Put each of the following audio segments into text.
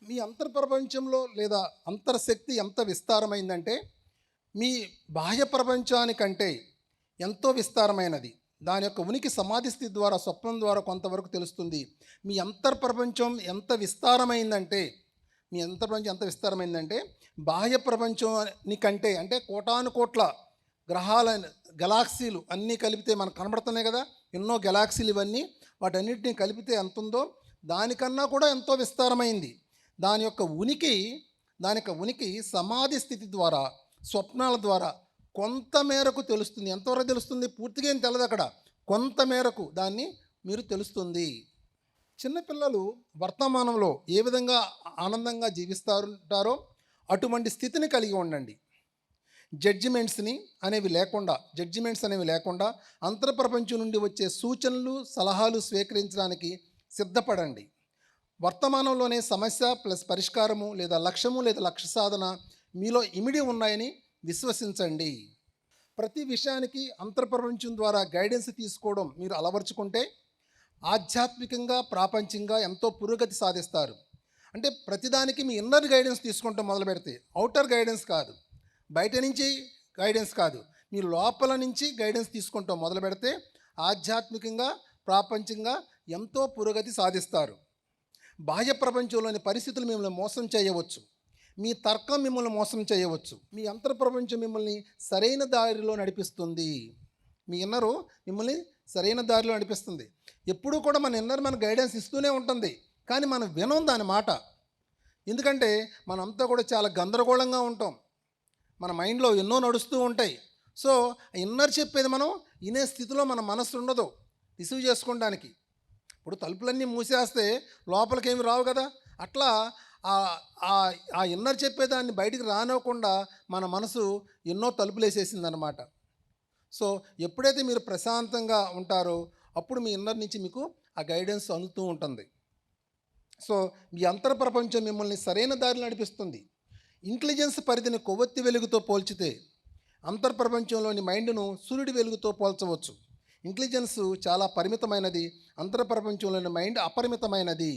మీ అంతర్ప్రపంచంలో లేదా అంతర్శక్తి ఎంత విస్తారమైందంటే మీ బాహ్య ప్రపంచానికంటే ఎంతో విస్తారమైనది. దాని యొక్క ఉనికి సమాధి స్థితి ద్వారా స్వప్నం ద్వారా కొంతవరకు తెలుస్తుంది. మీ అంతర్ప్రపంచం ఎంత విస్తారమైందంటే మీ అంతర్ప్రపంచం ఎంత విస్తారమైందంటే బాహ్య ప్రపంచానికంటే అంటే కోటాను కోట్ల గ్రహాల గెలాక్సీలు అన్నీ కలిపితే మనకు కనబడుతున్నాయి కదా, ఎన్నో గెలాక్సీలు ఇవన్నీ, వాటన్నిటిని కలిపితే ఎంత ఉందో దానికన్నా కూడా ఎంతో విస్తారమైంది. దాని యొక్క ఉనికి సమాధి స్థితి ద్వారా స్వప్నాల ద్వారా కొంత మేరకు తెలుస్తుంది. ఎంతవరకు తెలుస్తుంది? పూర్తిగా ఏం తెలదు అక్కడ, కొంత మేరకు దాన్ని మీరు తెలుస్తుంది. చిన్నపిల్లలు వర్తమానంలో ఏ విధంగా ఆనందంగా జీవిస్తారో అటువంటి స్థితిని కలిగి ఉండండి. జడ్జిమెంట్స్ అనేవి లేకుండా అంతర్ప్రపంచం నుండి వచ్చే సూచనలు సలహాలు స్వీకరించడానికి సిద్ధపడండి. వర్తమానంలోనే సమస్య ప్లస్ పరిష్కారము లేదా లక్ష్యము లేదా లక్ష్య సాధన మీలో ఇమిడి ఉన్నాయని విశ్వసించండి. ప్రతి విషయానికి అంతర్ప్రపంచం ద్వారా గైడెన్స్ తీసుకోవడం మీరు అలవర్చుకుంటే ఆధ్యాత్మికంగా ప్రాపంచికంగా ఎంతో పురోగతి సాధిస్తారు. అంటే ప్రతిదానికి మీ ఇన్నర్ గైడెన్స్ తీసుకుంటాం మొదలు పెడితే, అవుటర్ గైడెన్స్ కాదు, బయట నుంచి గైడెన్స్ కాదు, మీ లోపల నుంచి గైడెన్స్ తీసుకుంటాం మొదలు పెడితే ఆధ్యాత్మికంగా ప్రాపంచికంగా ఎంతో పురోగతి సాధిస్తారు. బాహ్య ప్రపంచంలోని పరిస్థితులు మిమ్మల్ని మోసం చేయవచ్చు, మీ తర్కం మిమ్మల్ని మోసం చేయవచ్చు, మీ అంతర్ప్రపంచం మిమ్మల్ని సరైన దారిలో నడిపిస్తుంది. మీ ఇన్నరు మిమ్మల్ని సరైన దారిలో నడిపిస్తుంది. ఎప్పుడూ కూడా మన ఇన్నర్ మన గైడెన్స్ ఇస్తూనే ఉంటుంది, కానీ మనం వినం దాని మాట. ఎందుకంటే మనంతా కూడా చాలా గందరగోళంగా ఉంటాం, మన మైండ్లో ఎన్నో నడుస్తూ ఉంటాయి. సో ఇన్నర్ చెప్పేది మనం వినే స్థితిలో మన మనసు ఉండదు రిసీవ్ చేసుకోవడానికి. ఇప్పుడు తలుపులన్నీ మూసేస్తే లోపలికేమి రావు కదా, అట్లా ఆ ఇన్నర్ చెప్పేదాన్ని బయటికి రానివ్వకుండా మన మనసు ఎన్నో తలుపులు వేసేసిందనమాట. సో ఎప్పుడైతే మీరు ప్రశాంతంగా ఉంటారో అప్పుడు మీ ఇన్నర్ నుంచి మీకు ఆ గైడెన్స్ అందుతూ ఉంటుంది. సో మీ అంతర్ప్రపంచం మిమ్మల్ని సరైన దారిలో నడిపిస్తుంది. ఇంటెలిజెన్స్ పరిధిని కొవ్వొత్తి వెలుగుతో పోల్చితే అంతర్ప్రపంచంలోని మైండ్ను సూర్యుడి వెలుగుతో పోల్చవచ్చు. ఇంటెలిజెన్స్ చాలా పరిమితమైనది, అంతర్ప్రపంచంలోని మైండ్ అపరిమితమైనది.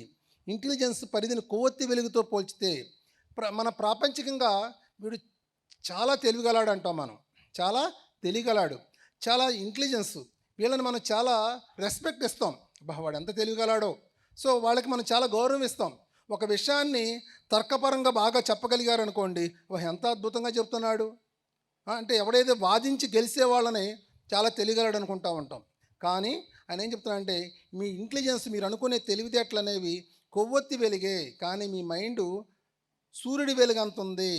ఇంటెలిజెన్స్ పరిధిని కొవ్వొత్తి వెలుగుతో పోల్చితే మన ప్రాపంచికంగా వీడు చాలా తెలివిగలాడు అంటాం, మనం చాలా తెలియగలాడు, చాలా ఇంటెలిజెన్స్, వీళ్ళని మనం చాలా రెస్పెక్ట్ ఇస్తాం, వాడు ఎంత తెలియగలాడో. సో వాళ్ళకి మనం చాలా గౌరవం ఇస్తాం. ఒక విషయాన్ని తర్కపరంగా బాగా చెప్పగలిగారు అనుకోండి, ఎంత అద్భుతంగా చెప్తున్నాడు అంటే ఎవడైతే వాదించి గెలిచే వాళ్ళని చాలా తెలియగలడు అనుకుంటూ ఉంటాం. కానీ ఆయన ఏం చెప్తున్నాడంటే మీ ఇంటెలిజెన్స్, మీరు అనుకునే తెలివితేటలు అనేవి కొవ్వొత్తి వెలిగే, కానీ మీ మైండు సూర్యుడి వెలుగంత ఉంది.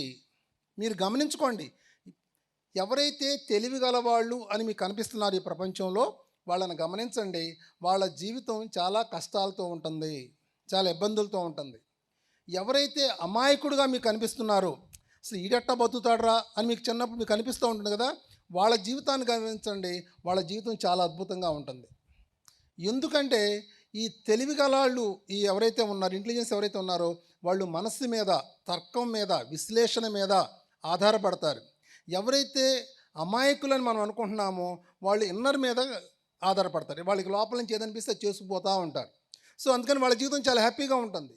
మీరు గమనించుకోండి, ఎవరైతే తెలివి గలవాళ్ళు అని మీకు కనిపిస్తున్నారు ఈ ప్రపంచంలో, వాళ్ళని గమనించండి. వాళ్ళ జీవితం చాలా కష్టాలతో ఉంటుంది, చాలా ఇబ్బందులతో ఉంటుంది. ఎవరైతే అమాయకుడుగా మీకు కనిపిస్తున్నారో, అసలు ఈడెట్టా బతుకుతాడరా అని మీకు చిన్నప్పుడు మీకు కనిపిస్తూ ఉంటుంది కదా, వాళ్ళ జీవితాన్ని గమనించండి, వాళ్ళ జీవితం చాలా అద్భుతంగా ఉంటుంది. ఎందుకంటే ఈ తెలివిగలాళ్ళు ఎవరైతే ఉన్నారో, ఇంటెలిజెన్స్ ఎవరైతే ఉన్నారో, వాళ్ళు మనస్సు మీద, తర్కం మీద, విశ్లేషణ మీద ఆధారపడతారు. ఎవరైతే అమాయకులని మనం అనుకుంటున్నామో వాళ్ళు ఇన్నర్ మీద ఆధారపడతారు. వాళ్ళకి లోపల నుంచి ఏదనిపిస్తే చేసుకుపోతూ ఉంటారు. సో అందుకని వాళ్ళ జీవితం చాలా హ్యాపీగా ఉంటుంది.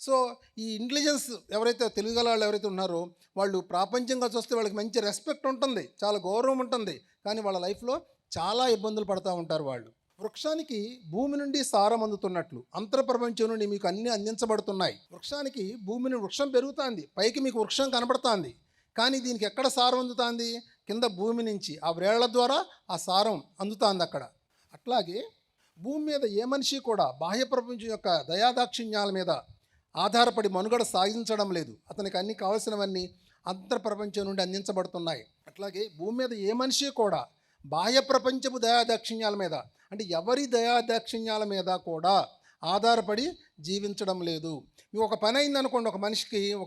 సో ఈ ఇంటెలిజెన్స్ ఎవరైతే తెలివిగల వాళ్ళు ఎవరైతే ఉన్నారో వాళ్ళు ప్రాపంచంగా చూస్తే వాళ్ళకి మంచి రెస్పెక్ట్ ఉంటుంది, చాలా గౌరవం ఉంటుంది, కానీ వాళ్ళ లైఫ్లో చాలా ఇబ్బందులు పడుతూ ఉంటారు వాళ్ళు. వృక్షానికి భూమి నుండి సారం అందుతున్నట్లు అంతర్ప్రపంచం నుండి మీకు అన్నీ అందించబడుతున్నాయి. వృక్షానికి వృక్షం పెరుగుతుంది, పైకి మీకు వృక్షం కనబడుతుంది, కానీ దీనికి ఎక్కడ సారం అందుతుంది? కింద భూమి నుంచి ఆ వ్రేళ్ల ద్వారా ఆ సారం అందుతుంది అక్కడ. అట్లాగే భూమి మీద ఏ మనిషి కూడా బాహ్య ప్రపంచం యొక్క దయాదాక్షిణ్యాల మీద ఆధారపడి మనుగడ సాగించడం లేదు. అతనికి అన్ని కావాల్సినవన్నీ అంతర్ప్రపంచం నుండి అందించబడుతున్నాయి. అట్లాగే భూమి మీద ఏ మనిషి కూడా బాహ్య ప్రపంచపు దయాదాక్షిణ్యాల మీద, అంటే ఎవరి దయాదాక్షిణ్యాల మీద కూడా ఆధారపడి జీవించడం లేదు. మీకు ఒక పని అయింది అనుకోండి, ఒక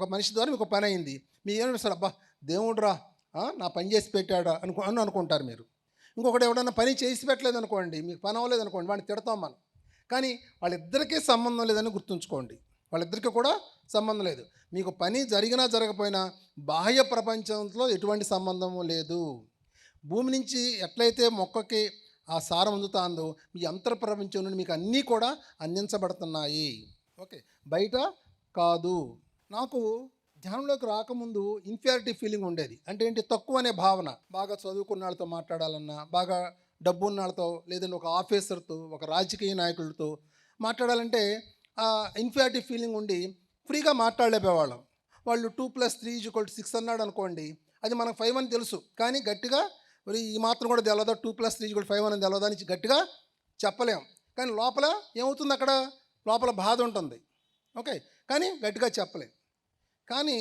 మనిషి ద్వారా మీకు పని అయింది, మీరు ఏమనిపిస్తారు? అబ్బా దేవుడురా నా పని చేసి పెట్టాడా అనుకుంటారు మీరు. ఇంకొకటి ఎవడన్నా పని చేసి పెట్టలేదు అనుకోండి, మీకు పని అవ్వలేదు అనుకోండి, వాడిని తిడతాం మనం. కానీ వాళ్ళిద్దరికీ సంబంధం లేదని గుర్తుంచుకోండి, వాళ్ళిద్దరికీ కూడా సంబంధం లేదు. మీకు పని జరిగినా జరగకపోయినా బాహ్య ప్రపంచంతో ఎటువంటి సంబంధము లేదు. భూమి నుంచి ఎట్లయితే మొక్కకి ఆ సారం అందుతుందో మీ అంతర్ప్రపంచం నుండి మీకు అన్నీ కూడా అందించబడుతున్నాయి. ఓకే, బయట కాదు. నాకు ధ్యానంలోకి రాకముందు ఇన్ఫీరియారిటీ ఫీలింగ్ ఉండేది. అంటే ఏంటి, తక్కువ అనే భావన. బాగా చదువుకున్న వాళ్ళతో మాట్లాడాలన్నా, బాగా డబ్బు ఉన్న వాళ్ళతో, లేదంటే ఒక ఆఫీసర్తో, ఒక రాజకీయ నాయకులతో మాట్లాడాలంటే ఇన్ఫీరియారిటీ ఫీలింగ్ ఉండి ఫ్రీగా మాట్లాడలేకపోయేవాళ్ళం. వాళ్ళు 2+3=6 అన్నాడు అనుకోండి, అది మనకు 5 అని తెలుసు, కానీ గట్టిగా మరి ఈ మాత్రం కూడా తెలవదా, 2+3=5 అని తెలవదా అని గట్టిగా చెప్పలేం. కానీ లోపల ఏమవుతుంది, అక్కడ లోపల బాధ ఉంటుంది. ఓకే, కానీ గట్టిగా చెప్పలేం. కానీ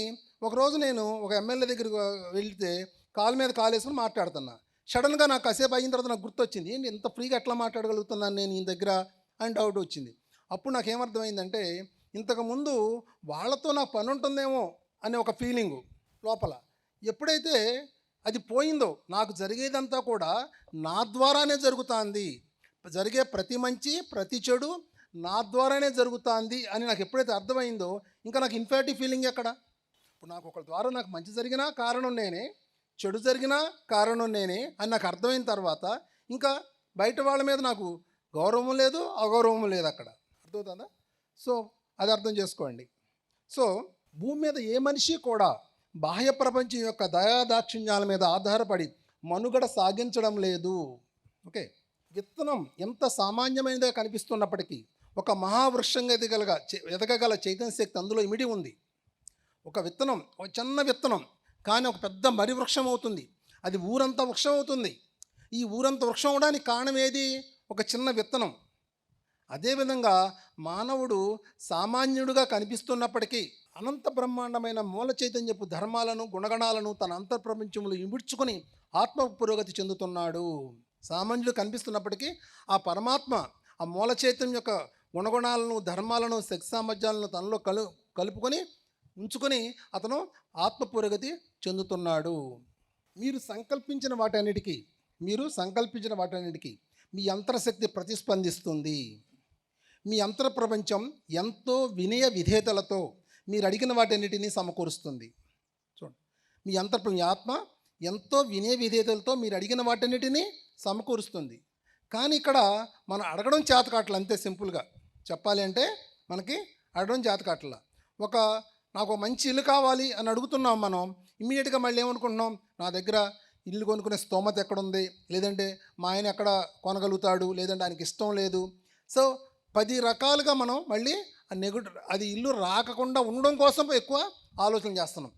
ఒకరోజు నేను ఒక ఎమ్మెల్యే దగ్గరికి వెళ్తే కాలు మీద కాలు వేసుకుని మాట్లాడుతున్నా. సడన్గా నాకు కాసేపు అయిన తర్వాత నాకు గుర్తొచ్చింది, ఏంటి ఇంత ఫ్రీగా ఎట్లా మాట్లాడగలుగుతున్నాను నేను ఈయన దగ్గర అని డౌట్ వచ్చింది. అప్పుడు నాకు ఏమర్థమైందంటే, ఇంతకుముందు వాళ్ళతో నాకు పని ఉంటుందేమో అనే ఒక ఫీలింగు లోపల. ఎప్పుడైతే అది పోయిందో, నాకు జరిగేదంతా కూడా నా ద్వారానే జరుగుతుంది, జరిగే ప్రతి మంచి ప్రతి చెడు నా ద్వారానే జరుగుతుంది అని నాకు ఎప్పుడైతే అర్థమైందో, ఇంకా నాకు ఇన్ఫీరియారిటీ ఫీలింగ్ ఎక్కడ. ఇప్పుడు నాకు ఒకరి ద్వారా నాకు మంచి జరిగినా కారణం నేనే, చెడు జరిగినా కారణం నేనే అని నాకు అర్థమైన తర్వాత ఇంకా బయట వాళ్ళ మీద నాకు గౌరవం లేదు, అగౌరవం లేదు అక్కడ. అర్థమవుతుందా? సో అది అర్థం చేసుకోండి. సో భూమి మీద ఏ మనిషి కూడా బాహ్య ప్రపంచం యొక్క దయాదాక్షిణ్యాల మీద ఆధారపడి మనుగడ సాగించడం లేదు. ఓకే, విత్తనం ఎంత సామాన్యమైనదే కనిపిస్తున్నప్పటికీ ఒక మహావృక్షంగా ఎదగగల చైతన్య శక్తి అందులో ఇమిడి ఉంది. ఒక విత్తనం, ఒక చిన్న విత్తనం, కానీ ఒక పెద్ద మర్రి వృక్షం అవుతుంది. అది ఊరంతా వృక్షం అవుతుంది. ఈ ఊరంతా వృక్షం అవడానికి కారణం ఏది? ఒక చిన్న విత్తనం. అదేవిధంగా మానవుడు సామాన్యుడుగా కనిపిస్తున్నప్పటికీ అనంత బ్రహ్మాండమైన మూల చైతన్యపు ధర్మాలను గుణగణాలను తన అంతర్ప్రపంచంలో ఇముడ్చుకొని ఆత్మ పురోగతి చెందుతున్నాడు. సామాన్యుడు కనిపిస్తున్నప్పటికీ ఆ పరమాత్మ ఆ మూల చైతన్యం యొక్క గుణగుణాలను ధర్మాలను శక్తి సామర్థ్యాలను తనలో కలుపుకొని ఉంచుకొని అతను ఆత్మ పురోగతి చెందుతున్నాడు. మీరు సంకల్పించిన వాటన్నిటికీ మీ అంతరశక్తి ప్రతిస్పందిస్తుంది. మీ అంతర ప్రపంచం ఎంతో వినయ విధేయతలతో మీరు అడిగిన వాటన్నిటినీ సమకూరుస్తుంది. చూడండి, మీ ఆత్మ ఎంతో వినయ విధేయతలతో మీరు అడిగిన వాటన్నిటినీ సమకూరుస్తుంది. కానీ ఇక్కడ మనం అడగడం చేతకాట్ల, అంతే సింపుల్గా చెప్పాలి అంటే మనకి అడగడం చేతకాట్ల. నాకు మంచి ఇల్లు కావాలి అని అడుగుతున్నాం మనం, ఇమ్మీడియట్గా మళ్ళీ ఏమనుకుంటున్నాం, నా దగ్గర ఇల్లు కొనుక్కునే స్తోమత ఎక్కడుంది, లేదంటే మా ఆయన ఎక్కడ కొనగలుగుతాడు, లేదంటే ఆయనకి ఇష్టం లేదు. సో 10 రకాలుగా మనం మళ్ళీ అది ఇల్లు రాకుండా ఉండడం కోసం ఎక్కువ ఆలోచన చేస్తున్నాం.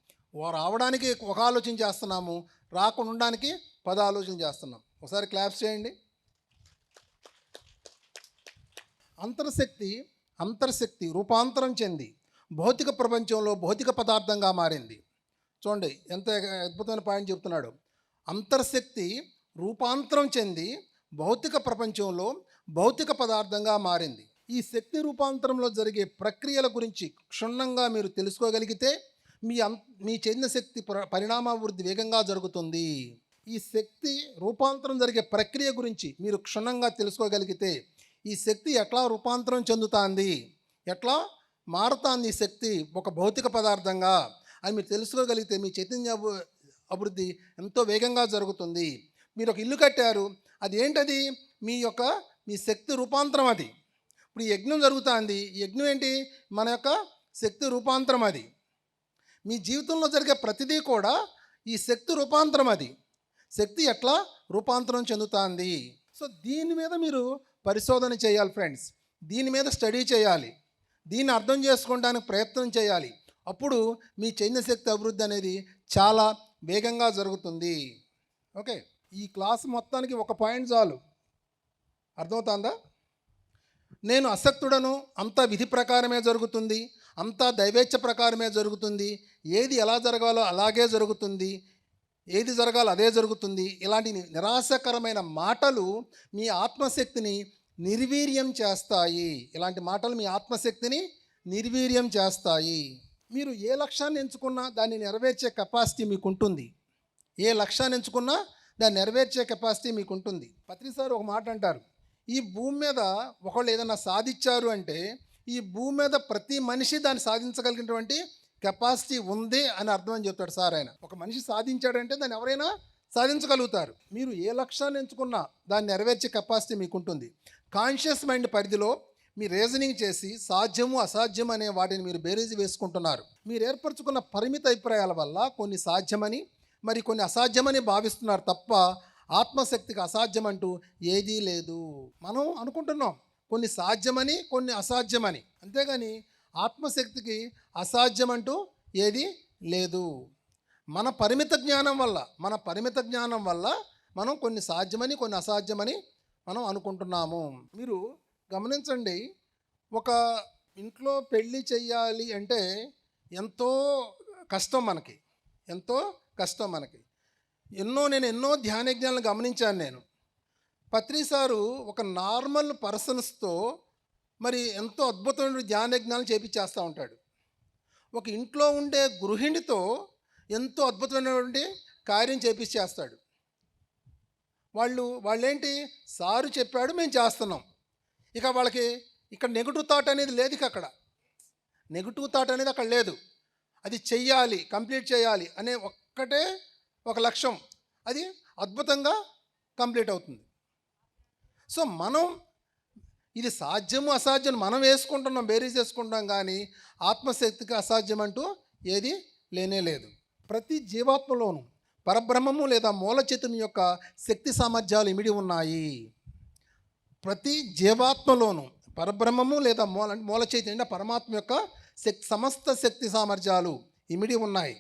రావడానికి ఒక ఆలోచన చేస్తున్నాము, రాకుండా ఉండడానికి 10 ఆలోచన చేస్తున్నాం. ఒకసారి క్లాప్స్ చేయండి. అంతర్శక్తి రూపాంతరం చెంది భౌతిక ప్రపంచంలో భౌతిక పదార్థంగా మారింది. చూడండి ఎంత అద్భుతమైన పాయింట్ చెప్తున్నాడు. అంతర్శక్తి రూపాంతరం చెంది భౌతిక ప్రపంచంలో భౌతిక పదార్థంగా మారింది. ఈ శక్తి రూపాంతరంలో జరిగే ప్రక్రియల గురించి క్షుణ్ణంగా మీరు తెలుసుకోగలిగితే మీ చైతన్య శక్తి పరిణామాభివృద్ధి వేగంగా జరుగుతుంది. ఈ శక్తి రూపాంతరం జరిగే ప్రక్రియ గురించి మీరు క్షుణ్ణంగా తెలుసుకోగలిగితే ఈ శక్తి ఎట్లా రూపాంతరం చెందుతుంది, ఎట్లా మారుతుంది ఈ శక్తి ఒక భౌతిక పదార్థంగా అని మీరు తెలుసుకోగలిగితే మీ చైతన్య అభివృద్ధి ఎంతో వేగంగా జరుగుతుంది. మీరు ఒక ఇల్లు కట్టారు, అది ఏంటది? మీ శక్తి రూపాంతరం. అది ఇప్పుడు ఈ యజ్ఞం జరుగుతుంది, ఈ యజ్ఞం ఏంటి? మన యొక్క శక్తి రూపాంతరం. అది మీ జీవితంలో జరిగే ప్రతిదీ కూడా ఈ శక్తి రూపాంతరం. అది శక్తి ఎట్లా రూపాంతరం చెందుతుంది. సో దీని మీద మీరు పరిశోధన చేయాలి ఫ్రెండ్స్, దీని మీద స్టడీ చేయాలి, దీన్ని అర్థం చేసుకోవడానికి ప్రయత్నం చేయాలి. అప్పుడు మీ చైతన్య శక్తి అభివృద్ధి అనేది చాలా వేగంగా జరుగుతుంది. ఓకే, ఈ క్లాస్ మొత్తానికి ఒక పాయింట్ చాలు. అర్థమవుతుందా? నేను అసక్తుడను, అంతా విధి ప్రకారమే జరుగుతుంది, అంతా దైవేచ్ఛ ప్రకారమే జరుగుతుంది, ఏది ఎలా జరగాలో అలాగే జరుగుతుంది, ఏది జరగాలో అదే జరుగుతుంది. ఇలాంటి నిరాశకరమైన మాటలు మీ ఆత్మశక్తిని నిర్వీర్యం చేస్తాయి. ఇలాంటి మాటలు మీ ఆత్మశక్తిని నిర్వీర్యం చేస్తాయి. మీరు ఏ లక్ష్యాన్ని ఎంచుకున్నా దాన్ని నెరవేర్చే కెపాసిటీ మీకు ఉంటుంది. ఏ లక్ష్యాన్ని ఎంచుకున్నా దాన్ని నెరవేర్చే కెపాసిటీ మీకు ఉంటుంది. పత్రిసారి ఒక మాట అంటారు, ఈ భూమి మీద ఒకళ్ళు ఏదైనా సాధించారు అంటే ఈ భూమి మీద ప్రతి మనిషి దాన్ని సాధించగలిగినటువంటి కెపాసిటీ ఉంది అని అర్థం అని చెప్తాడు సార్. ఆయన ఒక మనిషి సాధించాడంటే దాన్ని ఎవరైనా సాధించగలుగుతారు. మీరు ఏ లక్ష్యాన్ని ఎంచుకున్నా దాన్ని నెరవేర్చే కెపాసిటీ మీకు ఉంటుంది. కాన్షియస్ మైండ్ పరిధిలో మీ రీజనింగ్ చేసి సాధ్యము అసాధ్యం అనే వాటిని మీరు బేరీజు వేసుకుంటున్నారు. మీరు ఏర్పరచుకున్న పరిమిత అభిప్రాయాల వల్ల కొన్ని సాధ్యమని మరి కొన్ని అసాధ్యమని భావిస్తున్నారు తప్ప ఆత్మశక్తికి అసాధ్యం అంటూ ఏదీ లేదు. మనం అనుకుంటున్నాం కొన్ని సాధ్యమని కొన్ని అసాధ్యమని, అంతేగాని ఆత్మశక్తికి అసాధ్యం అంటూ ఏదీ లేదు. మన పరిమిత జ్ఞానం వల్ల మనం కొన్ని సాధ్యమని కొన్ని అసాధ్యమని మనం అనుకుంటున్నాము. మీరు గమనించండి, ఒక ఇంట్లో పెళ్ళి చెయ్యాలి అంటే ఎంతో కష్టం మనకి. నేను ఎన్నో ధ్యానజ్ఞానాలను గమనించాను. నేను పత్రిసారు ఒక నార్మల్ పర్సన్స్తో మరి ఎంతో అద్భుతమైన ధ్యానజ్ఞానం చేపించేస్తూ ఉంటాడు. ఒక ఇంట్లో ఉండే గృహిణితో ఎంతో అద్భుతమైనటువంటి కార్యం చేపించేస్తాడు. వాళ్ళేంటి, సారు చెప్పాడు మేము చేస్తున్నాం. ఇక వాళ్ళకి ఇక్కడ నెగిటివ్ థాట్ అనేది లేదు. అక్కడ లేదు. అది చెయ్యాలి, కంప్లీట్ చేయాలి అనే ఒక్కటే ఒక లక్ష్యం. అది అద్భుతంగా కంప్లీట్ అవుతుంది. సో మనం ఇది సాధ్యము అసాధ్యం మనం వేసుకుంటున్నాం, బేరీజ్ వేసుకుంటాం, కానీ ఆత్మశక్తికి అసాధ్యం అంటూ ఏది లేనే లేదు. ప్రతి జీవాత్మలోనూ పరబ్రహ్మము లేదా మూల చైతన్యం యొక్క శక్తి సామర్థ్యాలు ఇమిడి ఉన్నాయి. ప్రతి జీవాత్మలోనూ పరబ్రహ్మము లేదా మూల చైతన్యం పరమాత్మ యొక్క సమస్త శక్తి సామర్థ్యాలు ఇమిడి ఉన్నాయి.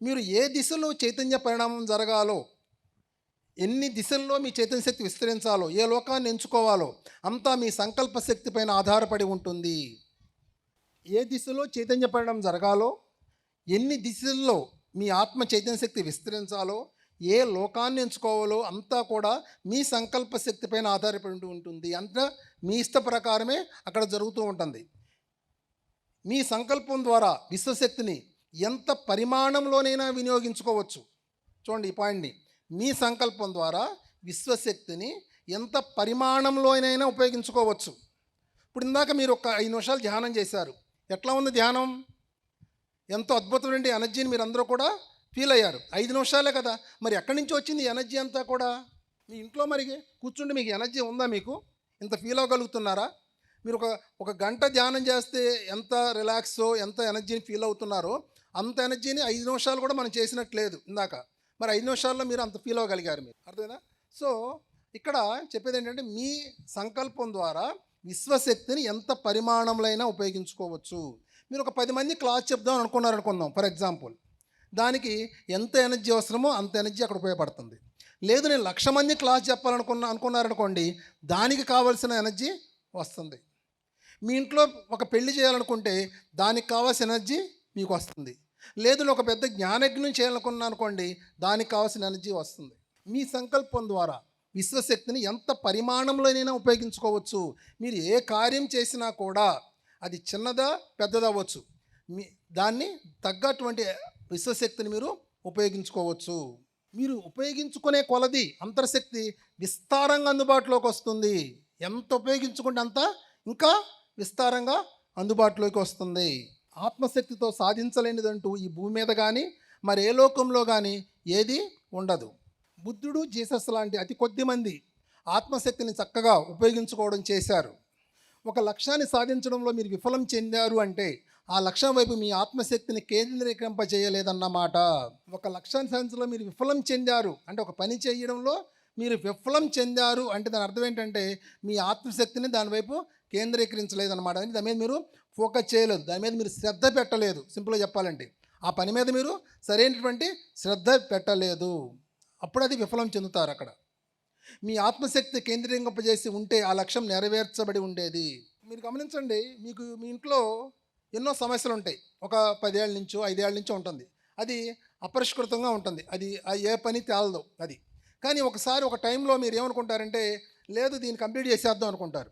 మీరు ఏ దిశలో చైతన్య పరిణామం జరగాలో, ఎన్ని దిశల్లో మీ చైతన్య శక్తి విస్తరించాలో, ఏ లోకాన్ని ఎంచుకోవాలో అంతా మీ సంకల్ప శక్తి పైన ఆధారపడి ఉంటుంది. ఏ దిశలో చైతన్య పరిణామం జరగాలో, ఎన్ని దిశల్లో మీ ఆత్మ చైతన్య శక్తి విస్తరించాలో, ఏ లోకాన్ని ఎంచుకోవాలో అంతా కూడా మీ సంకల్ప శక్తి పైన ఆధారపడి ఉంటుంది. అంతా మీ ఇష్ట ప్రకారమే అక్కడ జరుగుతూ ఉంటుంది. మీ సంకల్పం ద్వారా విశ్వశక్తిని ఎంత పరిమాణంలోనైనా వినియోగించుకోవచ్చు. చూడండి ఈ పాయింట్ని, మీ సంకల్పం ద్వారా విశ్వశక్తిని ఎంత పరిమాణంలోనైనా ఉపయోగించుకోవచ్చు. ఇప్పుడు ఇందాక మీరు ఒక 5 నిమిషాలు ధ్యానం చేశారు. ఎట్లా ఉంది ధ్యానం? ఎంతో అద్భుతమైన ఎనర్జీని మీరు అందరూ కూడా ఫీల్ అయ్యారు. 5 నిమిషాలే కదా, మరి ఎక్కడి నుంచి వచ్చింది ఎనర్జీ అంతా కూడా? మీ ఇంట్లో మరి కూర్చుంటే మీకు ఎనర్జీ ఉందా? మీకు ఇంత ఫీల్ అవ్వగలుగుతున్నారా? మీరు ఒక గంట ధ్యానం చేస్తే ఎంత రిలాక్సో, ఎంత ఎనర్జీని ఫీల్ అవుతున్నారో అంత ఎనర్జీని 5 నిమిషాలు కూడా మనం చేసినట్లేదు ఇందాక. మరి 5 నిమిషాల్లో మీరు అంత ఫీల్ అవ్వగలిగారు. మీరు అర్థమైనా? సో ఇక్కడ చెప్పేది ఏంటంటే, మీ సంకల్పం ద్వారా విశ్వశక్తిని ఎంత పరిమాణంలో ఉపయోగించుకోవచ్చు. మీరు ఒక 10 మంది క్లాస్ చెప్దాం అనుకుందాం ఫర్ ఎగ్జాంపుల్. దానికి ఎంత ఎనర్జీ అవసరమో అంత ఎనర్జీ అక్కడ ఉపయోగపడుతుంది. లేదు నేను 1,00,000 మంది క్లాస్ అనుకున్నారనుకోండి, దానికి కావాల్సిన ఎనర్జీ వస్తుంది. మీ ఇంట్లో ఒక పెళ్లి చేయాలనుకుంటే దానికి కావాల్సిన ఎనర్జీ మీకు వస్తుంది. లేదు ఒక పెద్ద జ్ఞానజ్ఞం చేయాలనుకున్నా అనుకోండి, దానికి కావాల్సిన ఎనర్జీ వస్తుంది. మీ సంకల్పం ద్వారా విశ్వశక్తిని ఎంత పరిమాణంలోనైనా ఉపయోగించుకోవచ్చు. మీరు ఏ కార్యం చేసినా కూడా అది చిన్నదా పెద్దదవ్వచ్చు, దాన్ని తగ్గటువంటి విశ్వశక్తిని మీరు ఉపయోగించుకోవచ్చు. మీరు ఉపయోగించుకునే కొలది అంతర్శక్తి విస్తారంగా అందుబాటులోకి వస్తుంది. ఎంత ఉపయోగించుకుంటే అంత ఇంకా విస్తారంగా అందుబాటులోకి వస్తుంది. ఆత్మశక్తితో సాధించలేనిదంటూ ఈ భూమి మీద కానీ మరి ఏ లోకంలో కానీ ఏది ఉండదు. బుద్ధుడు, జీసస్ లాంటి అతి కొద్ది మంది ఆత్మశక్తిని చక్కగా ఉపయోగించుకోవడం చేశారు. ఒక లక్ష్యాన్ని సాధించడంలో మీరు విఫలం చెందారు అంటే ఆ లక్ష్యం వైపు మీ ఆత్మశక్తిని కేంద్రీకరింపజేయలేదన్నమాట. ఒక లక్ష్యాన్ని సాధించడంలో మీరు విఫలం చెందారు అంటే, ఒక పని చేయడంలో మీరు విఫలం చెందారు అంటే దాని అర్థం ఏంటంటే మీ ఆత్మశక్తిని దానివైపు కేంద్రీకరించలేదన్నమాట. దాని మీద మీరు ఫోకస్ చేయలేదు, దాని మీద మీరు శ్రద్ధ పెట్టలేదు. సింపుల్గా చెప్పాలంటే ఆ పని మీద మీరు సరైనటువంటి శ్రద్ధ పెట్టలేదు. అప్పుడు అది విఫలం చెందుతారు. అక్కడ మీ ఆత్మశక్తి కేంద్రీకరింపజేసి ఉంటే ఆ లక్ష్యం నెరవేర్చబడి ఉండేది. మీరు గమనించండి, మీకు మీ ఇంట్లో ఎన్నో సమస్యలు ఉంటాయి. ఒక 10 ఏళ్ళ నుంచో 5 ఏళ్ళ నుంచో ఉంటుంది. అది అపరిష్కృతంగా ఉంటుంది. అది ఏ పని తేలదు అది. కానీ ఒకసారి ఒక టైంలో మీరు ఏమనుకుంటారంటే, లేదు దీన్ని కంప్లీట్ చేసేద్దాం అనుకుంటారు.